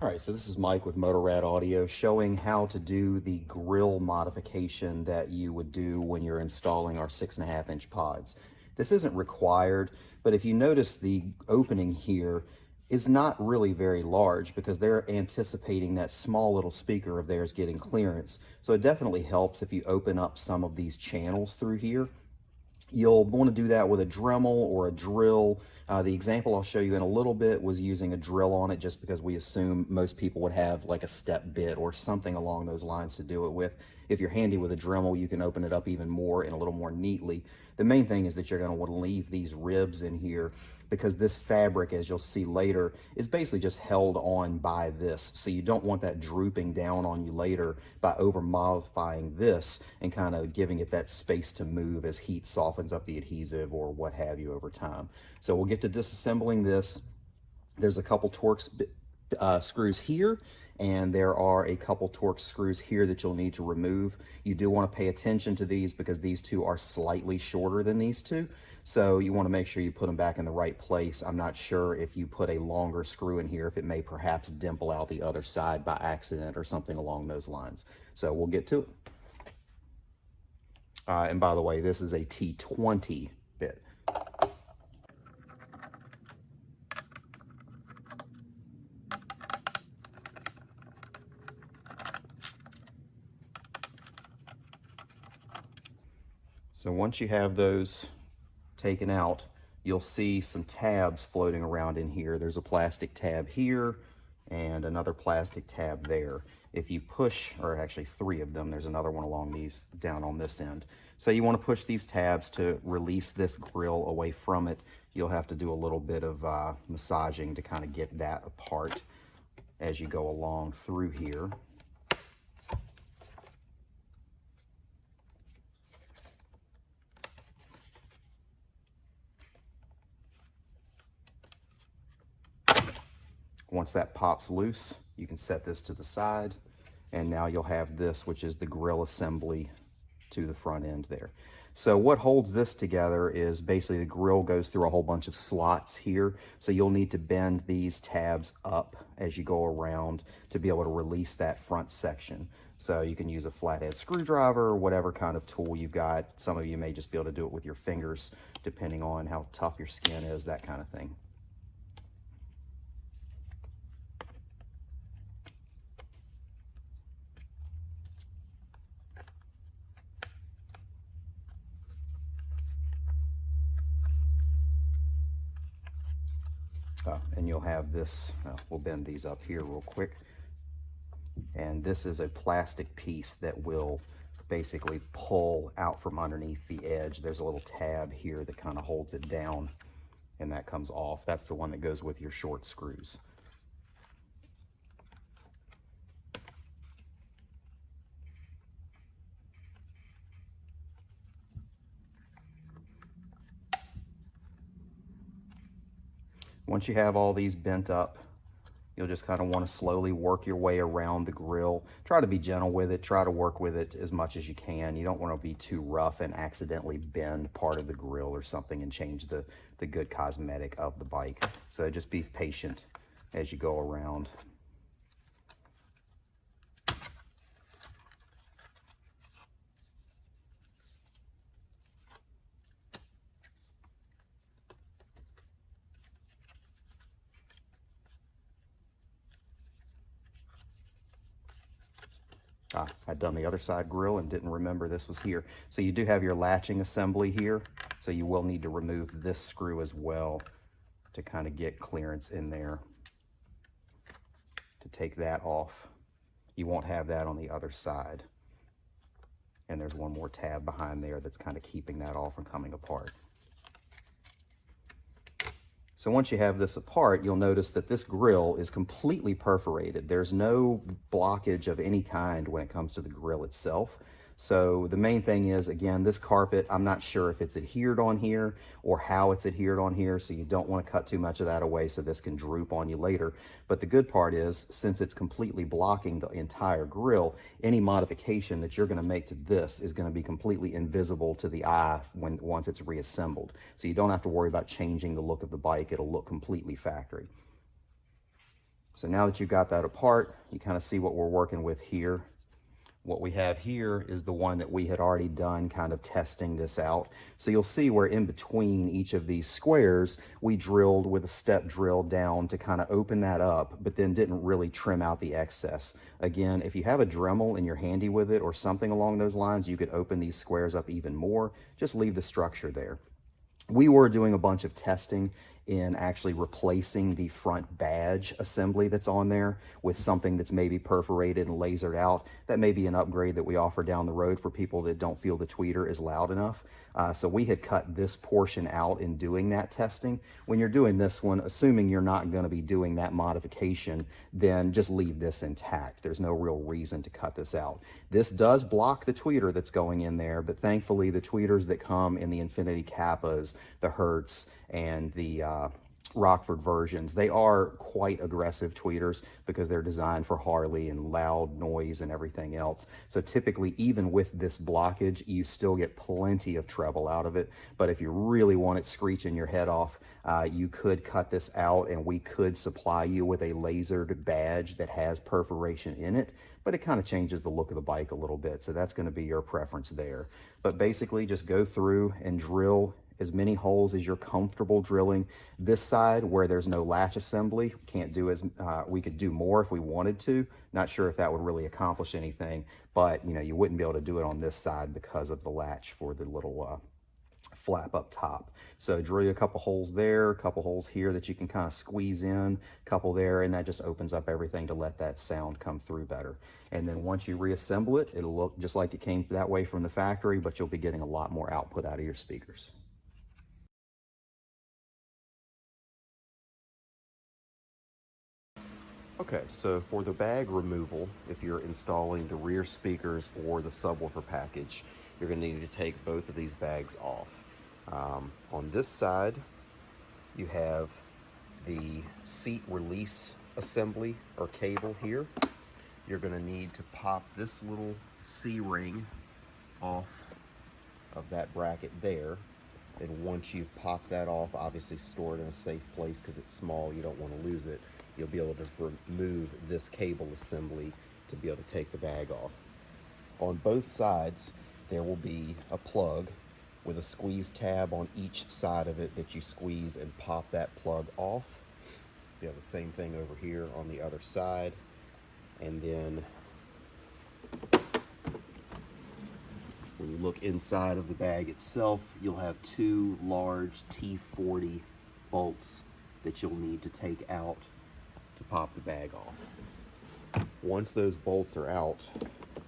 All right, so this is Mike with Motorrad Audio showing how to do the grill modification that you would do when you're installing our 6.5-inch pods. This isn't required, but if you notice the opening here is not really very large because they're anticipating that small little speaker of theirs getting clearance. So it definitely helps if you open up some of these channels through here. You'll want to do that with a Dremel or a drill. The example I'll show you in a little bit was using a drill on it just because we assume most people would have like a step bit or something along those lines to do it with. If you're handy with a Dremel, you can open it up even more and a little more neatly. The main thing is that you're going to want to leave these ribs in here because this fabric, as you'll see later, is basically just held on by this. So you don't want that drooping down on you later by over modifying this and kind of giving it that space to move as heat softens up the adhesive or what have you over time. So we'll get to disassembling this. There's a couple Torx screws here, and there are a couple Torx screws here that you'll need to remove. You do want to pay attention to these because these two are slightly shorter than these two. So you want to make sure you put them back in the right place. I'm not sure if you put a longer screw in here, if it may perhaps dimple out the other side by accident or something along those lines. So we'll get to it. And by the way, this is a T20 bit. So once you have those taken out, you'll see some tabs floating around in here. There's a plastic tab here and another plastic tab there. If you push, or actually 3 of them, there's another one along these down on this end. So you want to push these tabs to release this grill away from it. You'll have to do a little bit of massaging to kind of get that apart as you go along through here. Once that pops loose, you can set this to the side, and now you'll have this, which is the grill assembly to the front end there. So what holds this together is basically the grill goes through a whole bunch of slots here, so you'll need to bend these tabs up as you go around to be able to release that front section. So you can use a flathead screwdriver or whatever kind of tool you've got. Some of you may just be able to do it with your fingers, depending on how tough your skin is, that kind of thing. And you'll have this, we'll bend these up here real quick. And this is a plastic piece that will basically pull out from underneath the edge. There's a little tab here that kind of holds it down, and that comes off. That's the one that goes with your short screws. Once you have all these bent up, you'll just kind of want to slowly work your way around the grill. Try to be gentle with it. Try to work with it as much as you can. You don't want to be too rough and accidentally bend part of the grill or something and change the good cosmetic of the bike. So just be patient as you go around. I'd done the other side grill and didn't remember this was here. So you do have your latching assembly here, so you will need to remove this screw as well to kind of get clearance in there to take that off. You won't have that on the other side. And there's one more tab behind there that's kind of keeping that off from coming apart. So once you have this apart, you'll notice that this grill is completely perforated. There's no blockage of any kind when it comes to the grill itself. So the main thing is, again, this carpet, I'm not sure if it's adhered on here or how it's adhered on here, so you don't want to cut too much of that away so this can droop on you later. But the good part is, since it's completely blocking the entire grill, any modification that you're going to make to this is going to be completely invisible to the eye once it's reassembled. So you don't have to worry about changing the look of the bike. It'll look completely factory. So now that you got that apart, you kind of see what we're working with here. What we have here is the one that we had already done kind of testing this out. So you'll see where in between each of these squares, we drilled with a step drill down to kind of open that up, but then didn't really trim out the excess. Again, if you have a Dremel and you're handy with it or something along those lines, you could open these squares up even more. Just leave the structure there. We were doing a bunch of testing in actually replacing the front badge assembly that's on there with something that's maybe perforated and lasered out. That may be an upgrade that we offer down the road for people that don't feel the tweeter is loud enough. So we had cut this portion out in doing that testing. When you're doing this one, assuming you're not going to be doing that modification, then just leave this intact. There's no real reason to cut this out. This does block the tweeter that's going in there, but thankfully the tweeters that come in the Infinity Kappas, the Hertz, and the Rockford versions, they are quite aggressive tweeters because they're designed for Harley and loud noise and everything else. So typically, even with this blockage, you still get plenty of treble out of it. But if you really want it screeching your head off, you could cut this out and we could supply you with a lasered badge that has perforation in it, but it kind of changes the look of the bike a little bit. So that's going to be your preference there. But basically just go through and drill as many holes as you're comfortable drilling. This side where there's no latch assembly, can't do as, we could do more if we wanted to. Not sure if that would really accomplish anything, but you know, you wouldn't be able to do it on this side because of the latch for the little flap up top. So drill a couple holes there, a couple holes here that you can kind of squeeze in, a couple there, and that just opens up everything to let that sound come through better. And then once you reassemble it, it'll look just like it came that way from the factory, but you'll be getting a lot more output out of your speakers. Okay, so for the bag removal, if you're installing the rear speakers or the subwoofer package, you're going to need to take both of these bags off. On this side, you have the seat release assembly or cable here. You're going to need to pop this little C-ring off of that bracket there. And once you pop that off, obviously store it in a safe place because it's small, you don't want to lose it. You'll be able to remove this cable assembly to be able to take the bag off. On both sides, there will be a plug with a squeeze tab on each side of it that you squeeze and pop that plug off. You have the same thing over here on the other side. And then when you look inside of the bag itself, you'll have two large T40 bolts that you'll need to take out to pop the bag off. Once those bolts are out,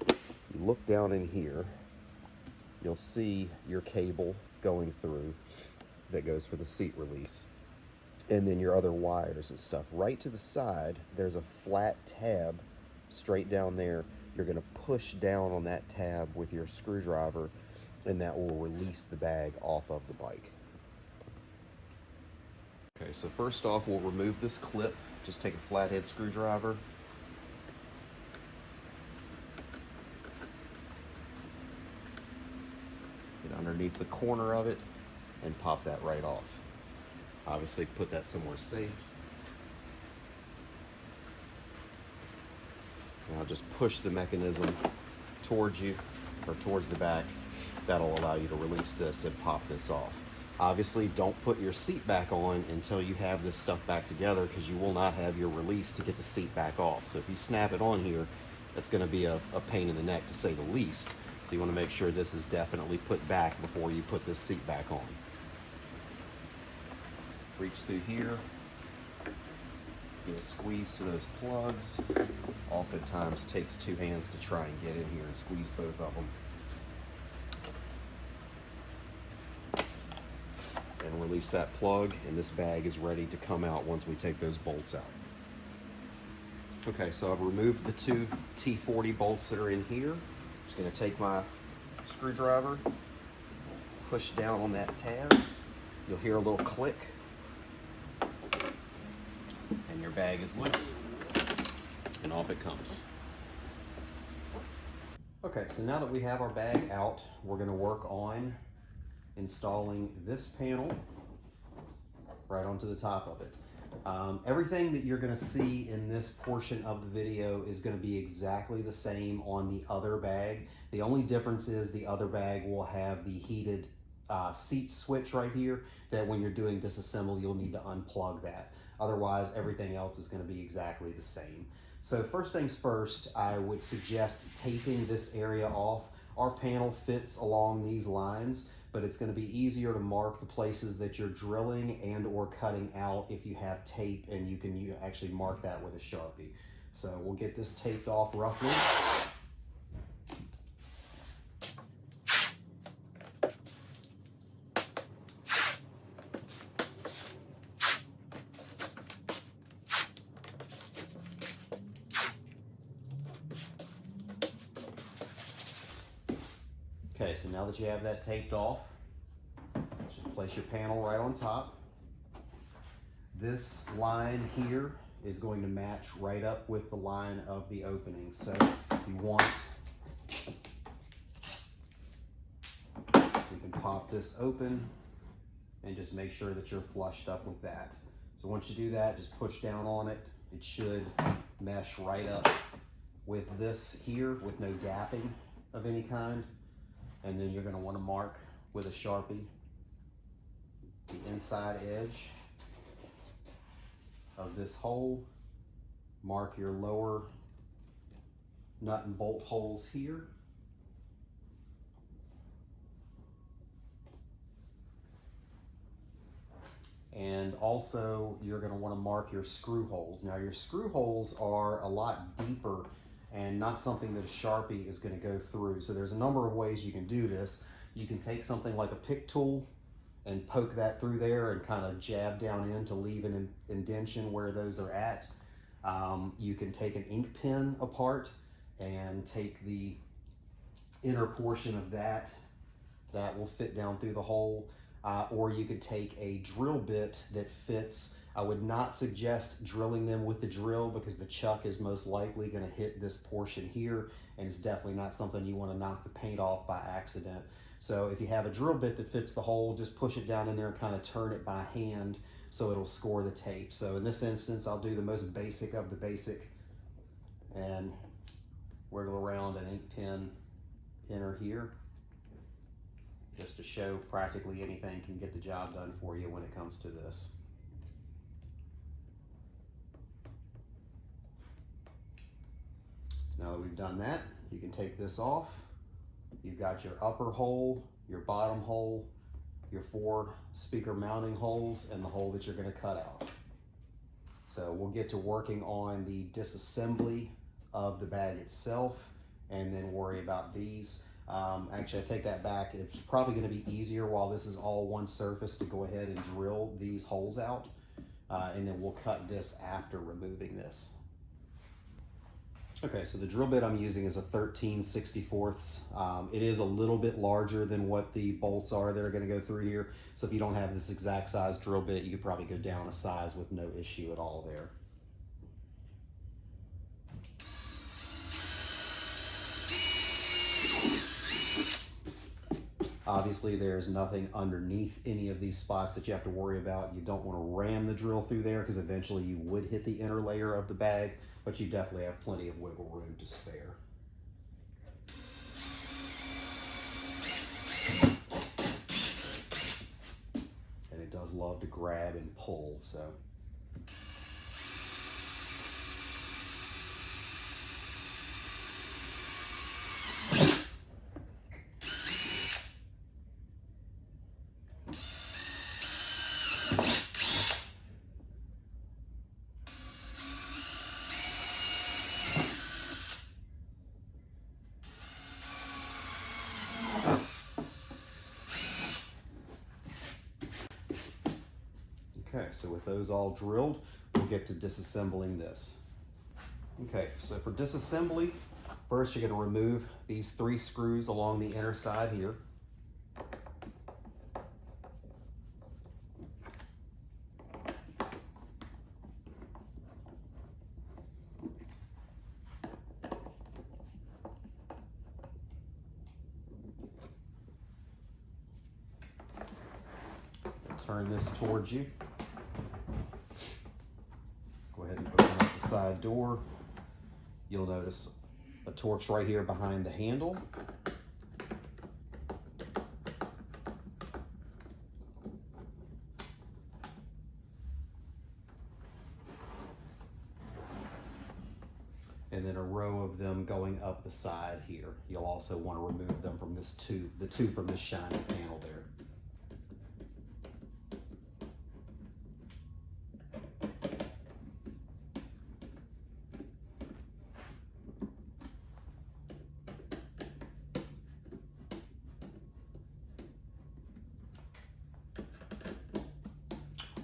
you look down in here, you'll see your cable going through that goes for the seat release, and then your other wires and stuff. Right to the side, there's a flat tab straight down there. You're going to push down on that tab with your screwdriver, and that will release the bag off of the bike. Okay, so first off, we'll remove this clip. Just take a flathead screwdriver. Get underneath the corner of it and pop that right off. Obviously, put that somewhere safe. Now just push the mechanism towards you or towards the back. That'll allow you to release this and pop this off. Obviously, don't put your seat back on until you have this stuff back together because you will not have your release to get the seat back off. So if you snap it on here, that's going to be a pain in the neck to say the least. So you want to make sure this is definitely put back before you put this seat back on. Reach through here, get a squeeze to those plugs. Oftentimes takes two hands to try and get in here and squeeze both of them. And release that plug, and this bag is ready to come out once we take those bolts out. Okay, so I've removed the two T40 bolts that are in here. Just going to take my screwdriver, push down on that tab. You'll hear a little click, and your bag is loose, and off it comes. Okay, so now that we have our bag out, we're going to work on installing this panel right onto the top of it. Everything that you're going to see in this portion of the video is going to be exactly the same on the other bag. The only difference is the other bag will have the heated seat switch right here that when you're doing disassembly, you'll need to unplug that. Otherwise, everything else is going to be exactly the same. So first things first, I would suggest taping this area off. Our panel fits along these lines, but it's going to be easier to mark the places that you're drilling and or cutting out if you have tape, and you can actually mark that with a Sharpie. So we'll get this taped off roughly. Okay, so now that you have that taped off, just place your panel right on top. This line here is going to match right up with the line of the opening. So you want, you can pop this open and just make sure that you're flushed up with that. So once you do that, just push down on it. It should mesh right up with this here with no gapping of any kind. And then you're going to want to mark with a Sharpie the inside edge of this hole. Mark your lower nut and bolt holes here. And also you're going to want to mark your screw holes. Now your screw holes are a lot deeper and not something that a Sharpie is going to go through. So there's a number of ways you can do this. You can take something like a pick tool and poke that through there and kind of jab down in to leave an indentation where those are at. You can take an ink pen apart and take the inner portion of that. That will fit down through the hole. Or you could take a drill bit that fits. I would not suggest drilling them with the drill because the chuck is most likely going to hit this portion here, and it's definitely not something you want to knock the paint off by accident. So if you have a drill bit that fits the hole, just push it down in there and kind of turn it by hand so it'll score the tape. So in this instance, I'll do the most basic of the basic and wiggle around an ink pen inner here, just to show practically anything can get the job done for you when it comes to this. Now that we've done that, you can take this off. You've got your upper hole, your bottom hole, your 4 speaker mounting holes, and the hole that you're going to cut out. So we'll get to working on the disassembly of the bag itself and then worry about these. Actually, I take that back. It's probably going to be easier while this is all one surface to go ahead and drill these holes out, and then we'll cut this after removing this. Okay, so the drill bit I'm using is a 13/64. It is a little bit larger than what the bolts are that are going to go through here. So if you don't have this exact size drill bit, you could probably go down a size with no issue at all there. Obviously, there's nothing underneath any of these spots that you have to worry about. You don't want to ram the drill through there because eventually you would hit the inner layer of the bag, but you definitely have plenty of wiggle room to spare. And it does love to grab and pull, so. Okay, so with those all drilled, we'll get to disassembling this. Okay, so for disassembly, first you're going to remove these 3 screws along the inner side here. Turn this towards you. side door. You'll notice a torch right here behind the handle. And then a row of them going up the side here. You'll also want to remove them from this tube, the tube from this shiny panel there.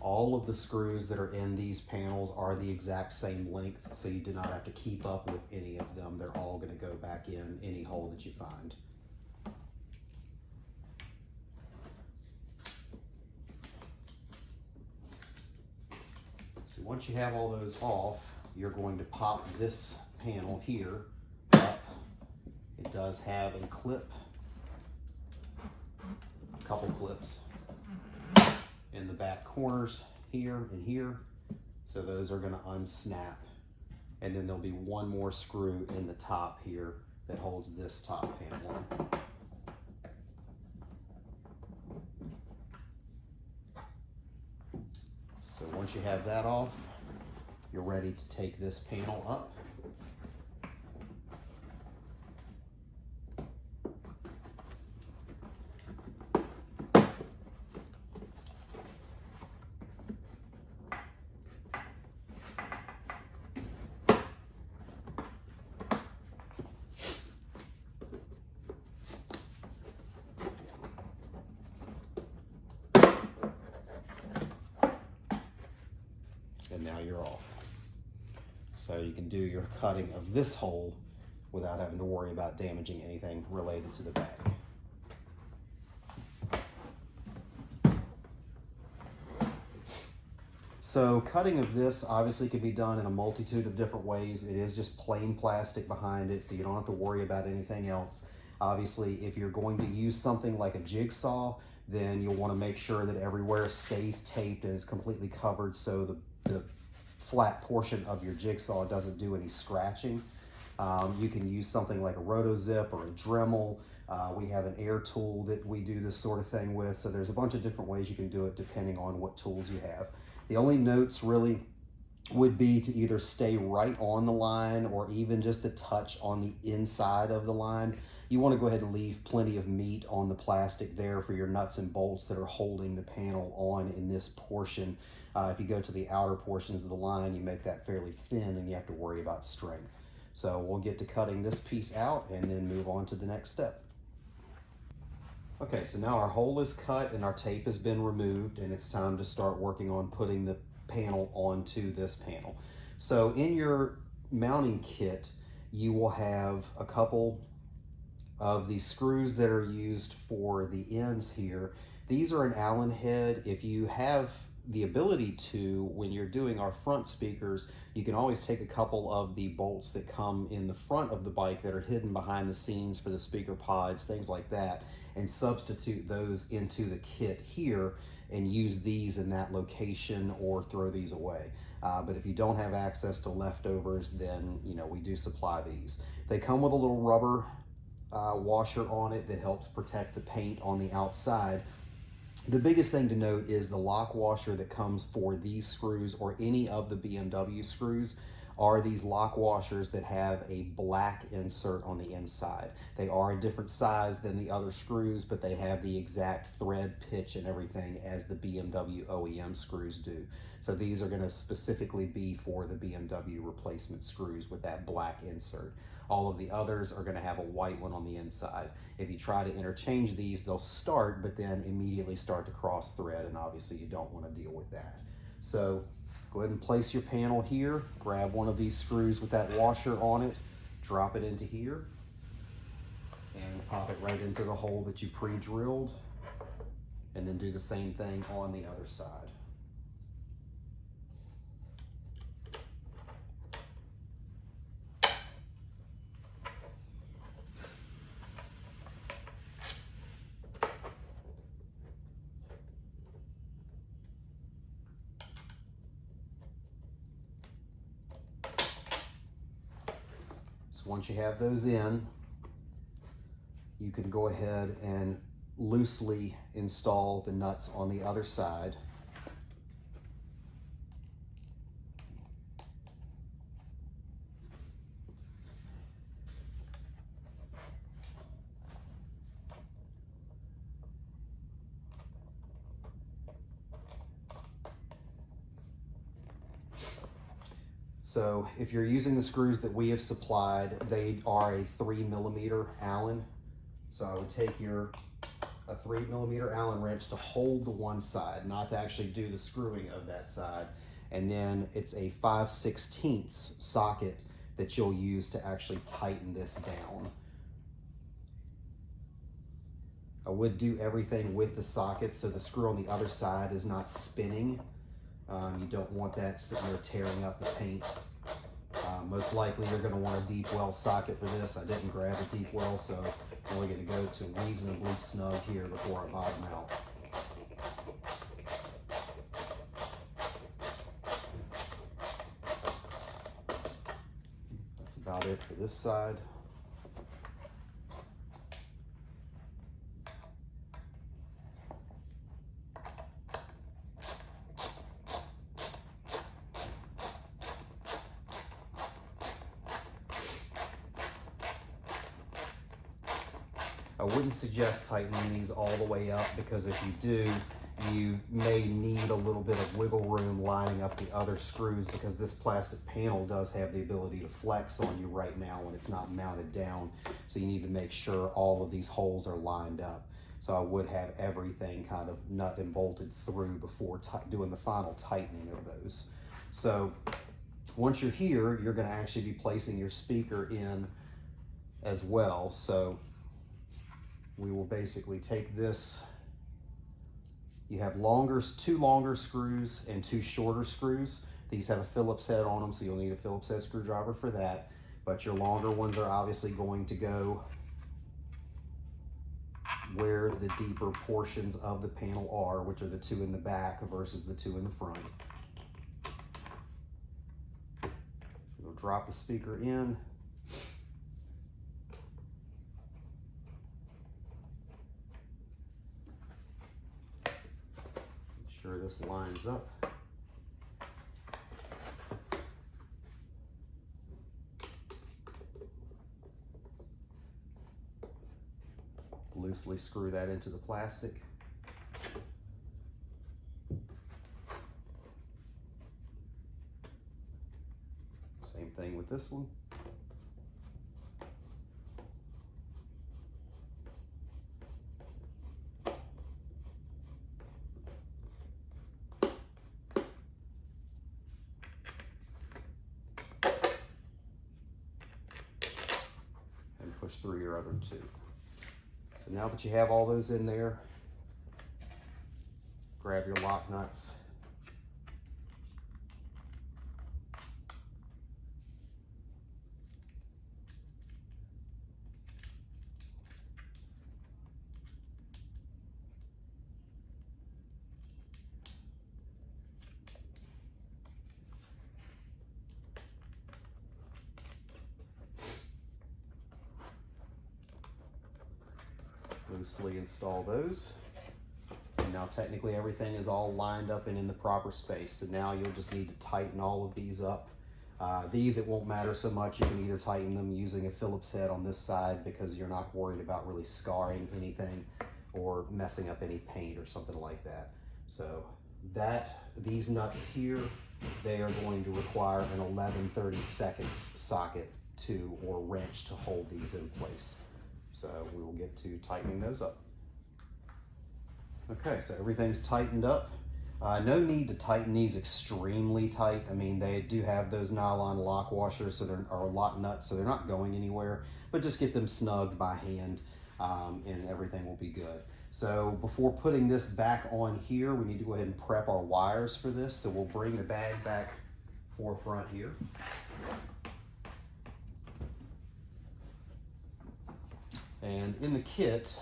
All of the screws that are in these panels are the exact same length, so you do not have to keep up with any of them. They're all going to go back in any hole that you find. So once you have all those off, you're going to pop this panel here up. It does have a clip, a couple clips in the back corners here and here. So those are gonna unsnap. And then there'll be one more screw in the top here that holds this top panel on. So once you have that off, you're ready to take this panel up. And now you're off. So you can do your cutting of this hole without having to worry about damaging anything related to the bag. So cutting of this obviously can be done in a multitude of different ways. It is just plain plastic behind it, so you don't have to worry about anything else. Obviously, if you're going to use something like a jigsaw, then you'll want to make sure that everywhere stays taped and is completely covered so the flat portion of your jigsaw doesn't do any scratching. You can use something like a rotozip or a Dremel. We have an air tool that we do this sort of thing with. So there's a bunch of different ways you can do it depending on what tools you have. The only notes really would be to either stay right on the line or even just a touch on the inside of the line. You want to go ahead and leave plenty of meat on the plastic there for your nuts and bolts that are holding the panel on in this portion. If you go to the outer portions of the line, you make that fairly thin and you have to worry about strength. So we'll get to cutting this piece out and then move on to the next step. Okay, so now our hole is cut and our tape has been removed, and it's time to start working on putting the panel onto this panel. So in your mounting kit, you will have a couple of the screws that are used for the ends here. These are an Allen head. If you have the ability to, when you're doing our front speakers, you can always take a couple of the bolts that come in the front of the bike that are hidden behind the scenes for the speaker pods, things like that, and substitute those into the kit here and use these in that location or throw these away. But if you don't have access to leftovers, then we do supply these. They come with a little rubber washer on it that helps protect the paint on the outside. The biggest thing to note is the lock washer that comes for these screws or any of the BMW screws are these lock washers that have a black insert on the inside. They are a different size than the other screws, but they have the exact thread pitch and everything as the BMW OEM screws do. So these are going to specifically be for the BMW replacement screws with that black insert. All of the others are going to have a white one on the inside. If you try to interchange these, they'll start, but then immediately start to cross thread, and obviously you don't want to deal with that. So go ahead and place your panel here, grab one of these screws with that washer on it, drop it into here, and pop it right into the hole that you pre-drilled, and then do the same thing on the other side. So once you have those in, you can go ahead and loosely install the nuts on the other side. So if you're using the screws that we have supplied, they are a 3mm Allen. So I would take a 3mm Allen wrench to hold the one side, not to actually do the screwing of that side. And then it's a 5/16 socket that you'll use to actually tighten this down. I would do everything with the socket so the screw on the other side is not spinning. You don't want that sitting there tearing up the paint. Most likely you're going to want a deep well socket for this. I didn't grab a deep well, so I'm only going to go to reasonably snug here before I bottom out. That's about it for this side. I wouldn't suggest tightening these all the way up, because if you do, you may need a little bit of wiggle room lining up the other screws, because this plastic panel does have the ability to flex on you right now when it's not mounted down. So you need to make sure all of these holes are lined up. So I would have everything kind of nut and bolted through before doing the final tightening of those. So once you're here, you're going to actually be placing your speaker in as well. So we will basically take this. You have two longer screws and two shorter screws. These have a Phillips head on them, so you'll need a Phillips head screwdriver for that. But your longer ones are obviously going to go where the deeper portions of the panel are, which are the two in the back versus the two in the front. We'll drop the speaker in. Sure this lines up. Loosely screw that into the plastic. Same thing with this one. Push through your other two. So now that you have all those in there, grab your lock nuts. Loosely install those. And now technically everything is all lined up and in the proper space. So now you'll just need to tighten all of these up. These, it won't matter so much. You can either tighten them using a Phillips head on this side, because you're not worried about really scarring anything or messing up any paint or something like that. So these nuts here, they are going to require an 11/32 socket or wrench to hold these in place. So we will get to tightening those up. Okay, so everything's tightened up. No need to tighten these extremely tight. I mean, they do have those nylon lock washers, or lock nuts, so they're not going anywhere, but just get them snugged by hand, and everything will be good. So before putting this back on here, we need to go ahead and prep our wires for this. So we'll bring the bag back forefront here. And in the kit,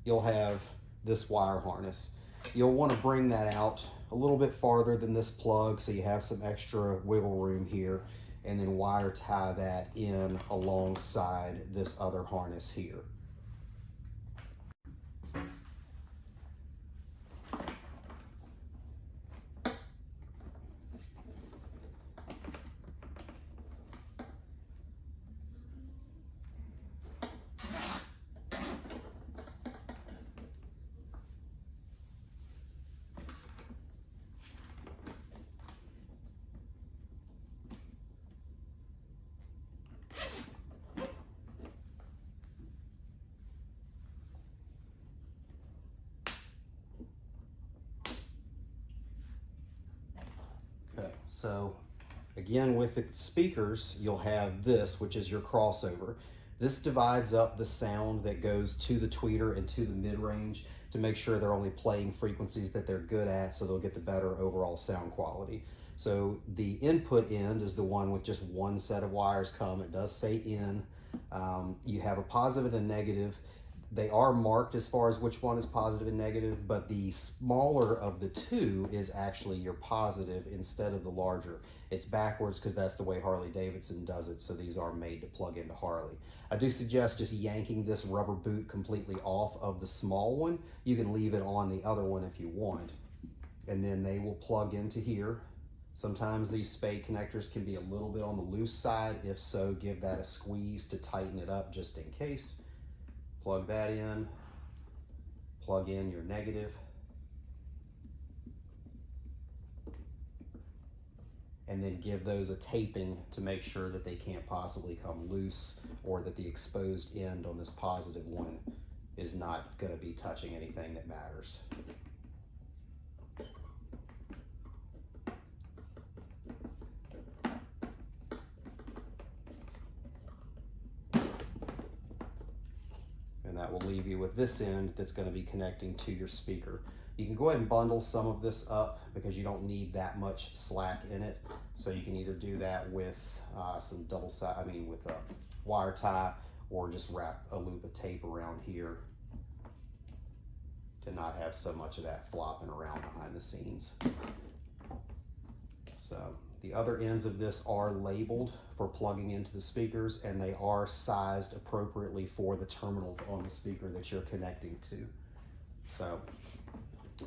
you'll have this wire harness. You'll want to bring that out a little bit farther than this plug, so you have some extra wiggle room here. and then wire tie that in alongside this other harness here. Okay, so again with the speakers, you'll have this, which is your crossover. This divides up the sound that goes to the tweeter and to the mid-range to make sure they're only playing frequencies that they're good at, so they'll get the better overall sound quality. So the input end is the one with just one set of wires come. It does say in. You have a positive and a negative. They are marked as far as which one is positive and negative, but the smaller of the two is actually your positive instead of the larger. It's backwards because that's the way Harley-Davidson does it, so these are made to plug into Harley. I do suggest just yanking this rubber boot completely off of the small one. You can leave it on the other one if you want, and then they will plug into here. Sometimes these spade connectors can be a little bit on the loose side. If so, give that a squeeze to tighten it up just in case. Plug that in, plug in your negative, and then give those a taping to make sure that they can't possibly come loose, or that the exposed end on this positive one is not going to be touching anything that matters. And that will leave you with this end that's going to be connecting to your speaker. You can go ahead and bundle some of this up because you don't need that much slack in it. So you can either do that with some with a wire tie, or just wrap a loop of tape around here to not have so much of that flopping around behind the scenes. So the other ends of this are labeled for plugging into the speakers, and they are sized appropriately for the terminals on the speaker that you're connecting to. So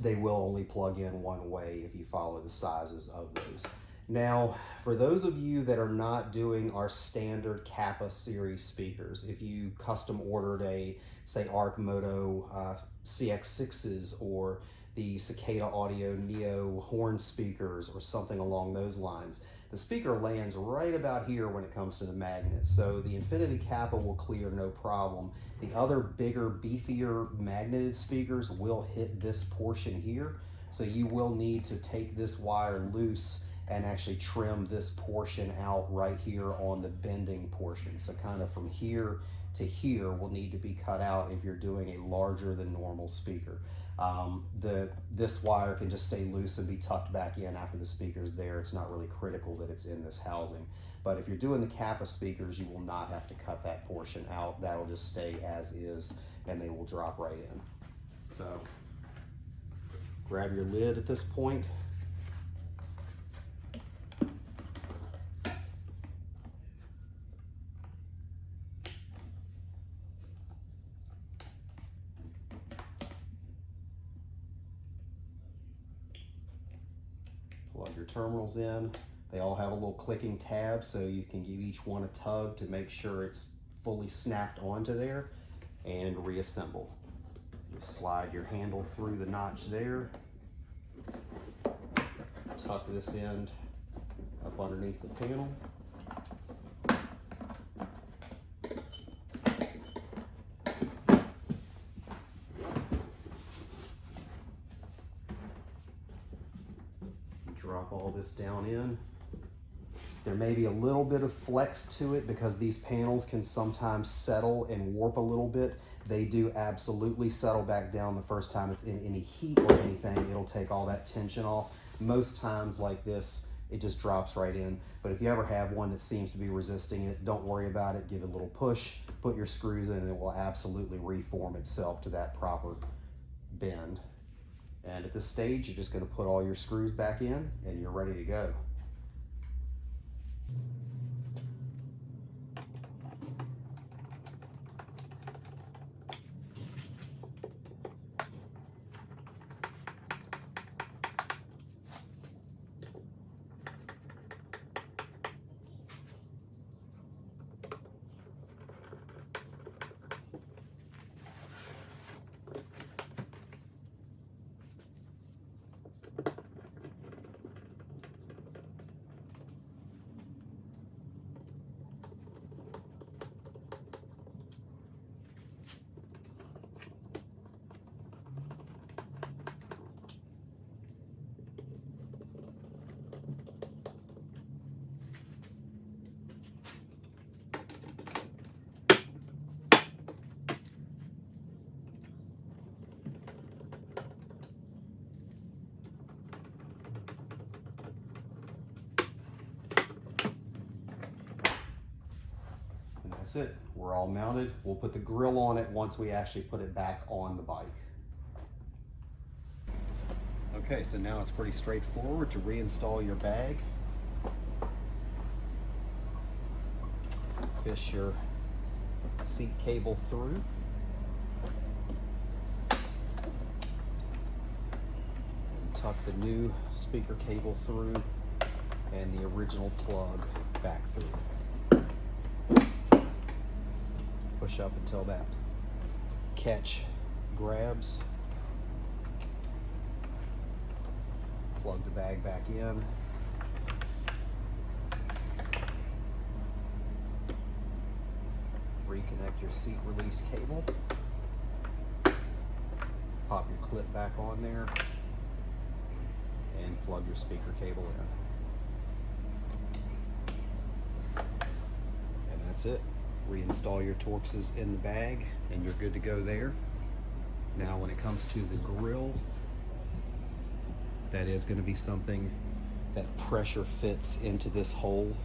they will only plug in one way if you follow the sizes of those. Now, for those of you that are not doing our standard Kappa series speakers, if you custom ordered a, say, Arc Moto CX6s or the Cicada Audio Neo horn speakers or something along those lines, the speaker lands right about here when it comes to the magnet. So the Infinity Kappa will clear no problem. The other bigger, beefier magneted speakers will hit this portion here. So you will need to take this wire loose and actually trim this portion out right here on the bending portion. So kind of from here to here will need to be cut out if you're doing a larger than normal speaker. This wire can just stay loose and be tucked back in after the speaker's there. It's not really critical that it's in this housing. But if you're doing the Kappa speakers, you will not have to cut that portion out. That'll just stay as is, and they will drop right in. So grab your lid at this point. Plug your terminals in. They all have a little clicking tab, so you can give each one a tug to make sure it's fully snapped onto there, and reassemble. Just slide your handle through the notch there. Tuck this end up underneath the panel. Drop all this down in. There may be a little bit of flex to it because these panels can sometimes settle and warp a little bit. They do absolutely settle back down the first time it's in any heat or anything. It'll take all that tension off. Most times like this, it just drops right in. But if you ever have one that seems to be resisting it, don't worry about it. Give it a little push, put your screws in, and it will absolutely reform itself to that proper bend. And at this stage, you're just going to put all your screws back in and you're ready to go. That's it. We're all mounted. We'll put the grill on it once we actually put it back on the bike. Okay, so now it's pretty straightforward to reinstall your bag. Fish your seat cable through. And tuck the new speaker cable through and the original plug back through. Push up until that catch grabs. Plug the bag back in. Reconnect your seat release cable. Pop your clip back on there and plug your speaker cable in. And that's it. Reinstall your Torxes in the bag and you're good to go there. Now when it comes to the grill, that is going to be something that pressure fits into this hole.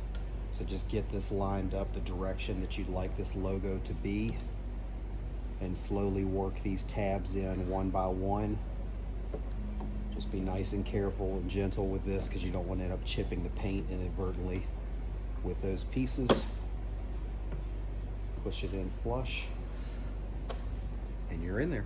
So just get this lined up the direction that you'd like this logo to be and slowly work these tabs in one by one. Just be nice and careful and gentle with this because you don't want to end up chipping the paint inadvertently with those pieces. Push it in flush and you're in there.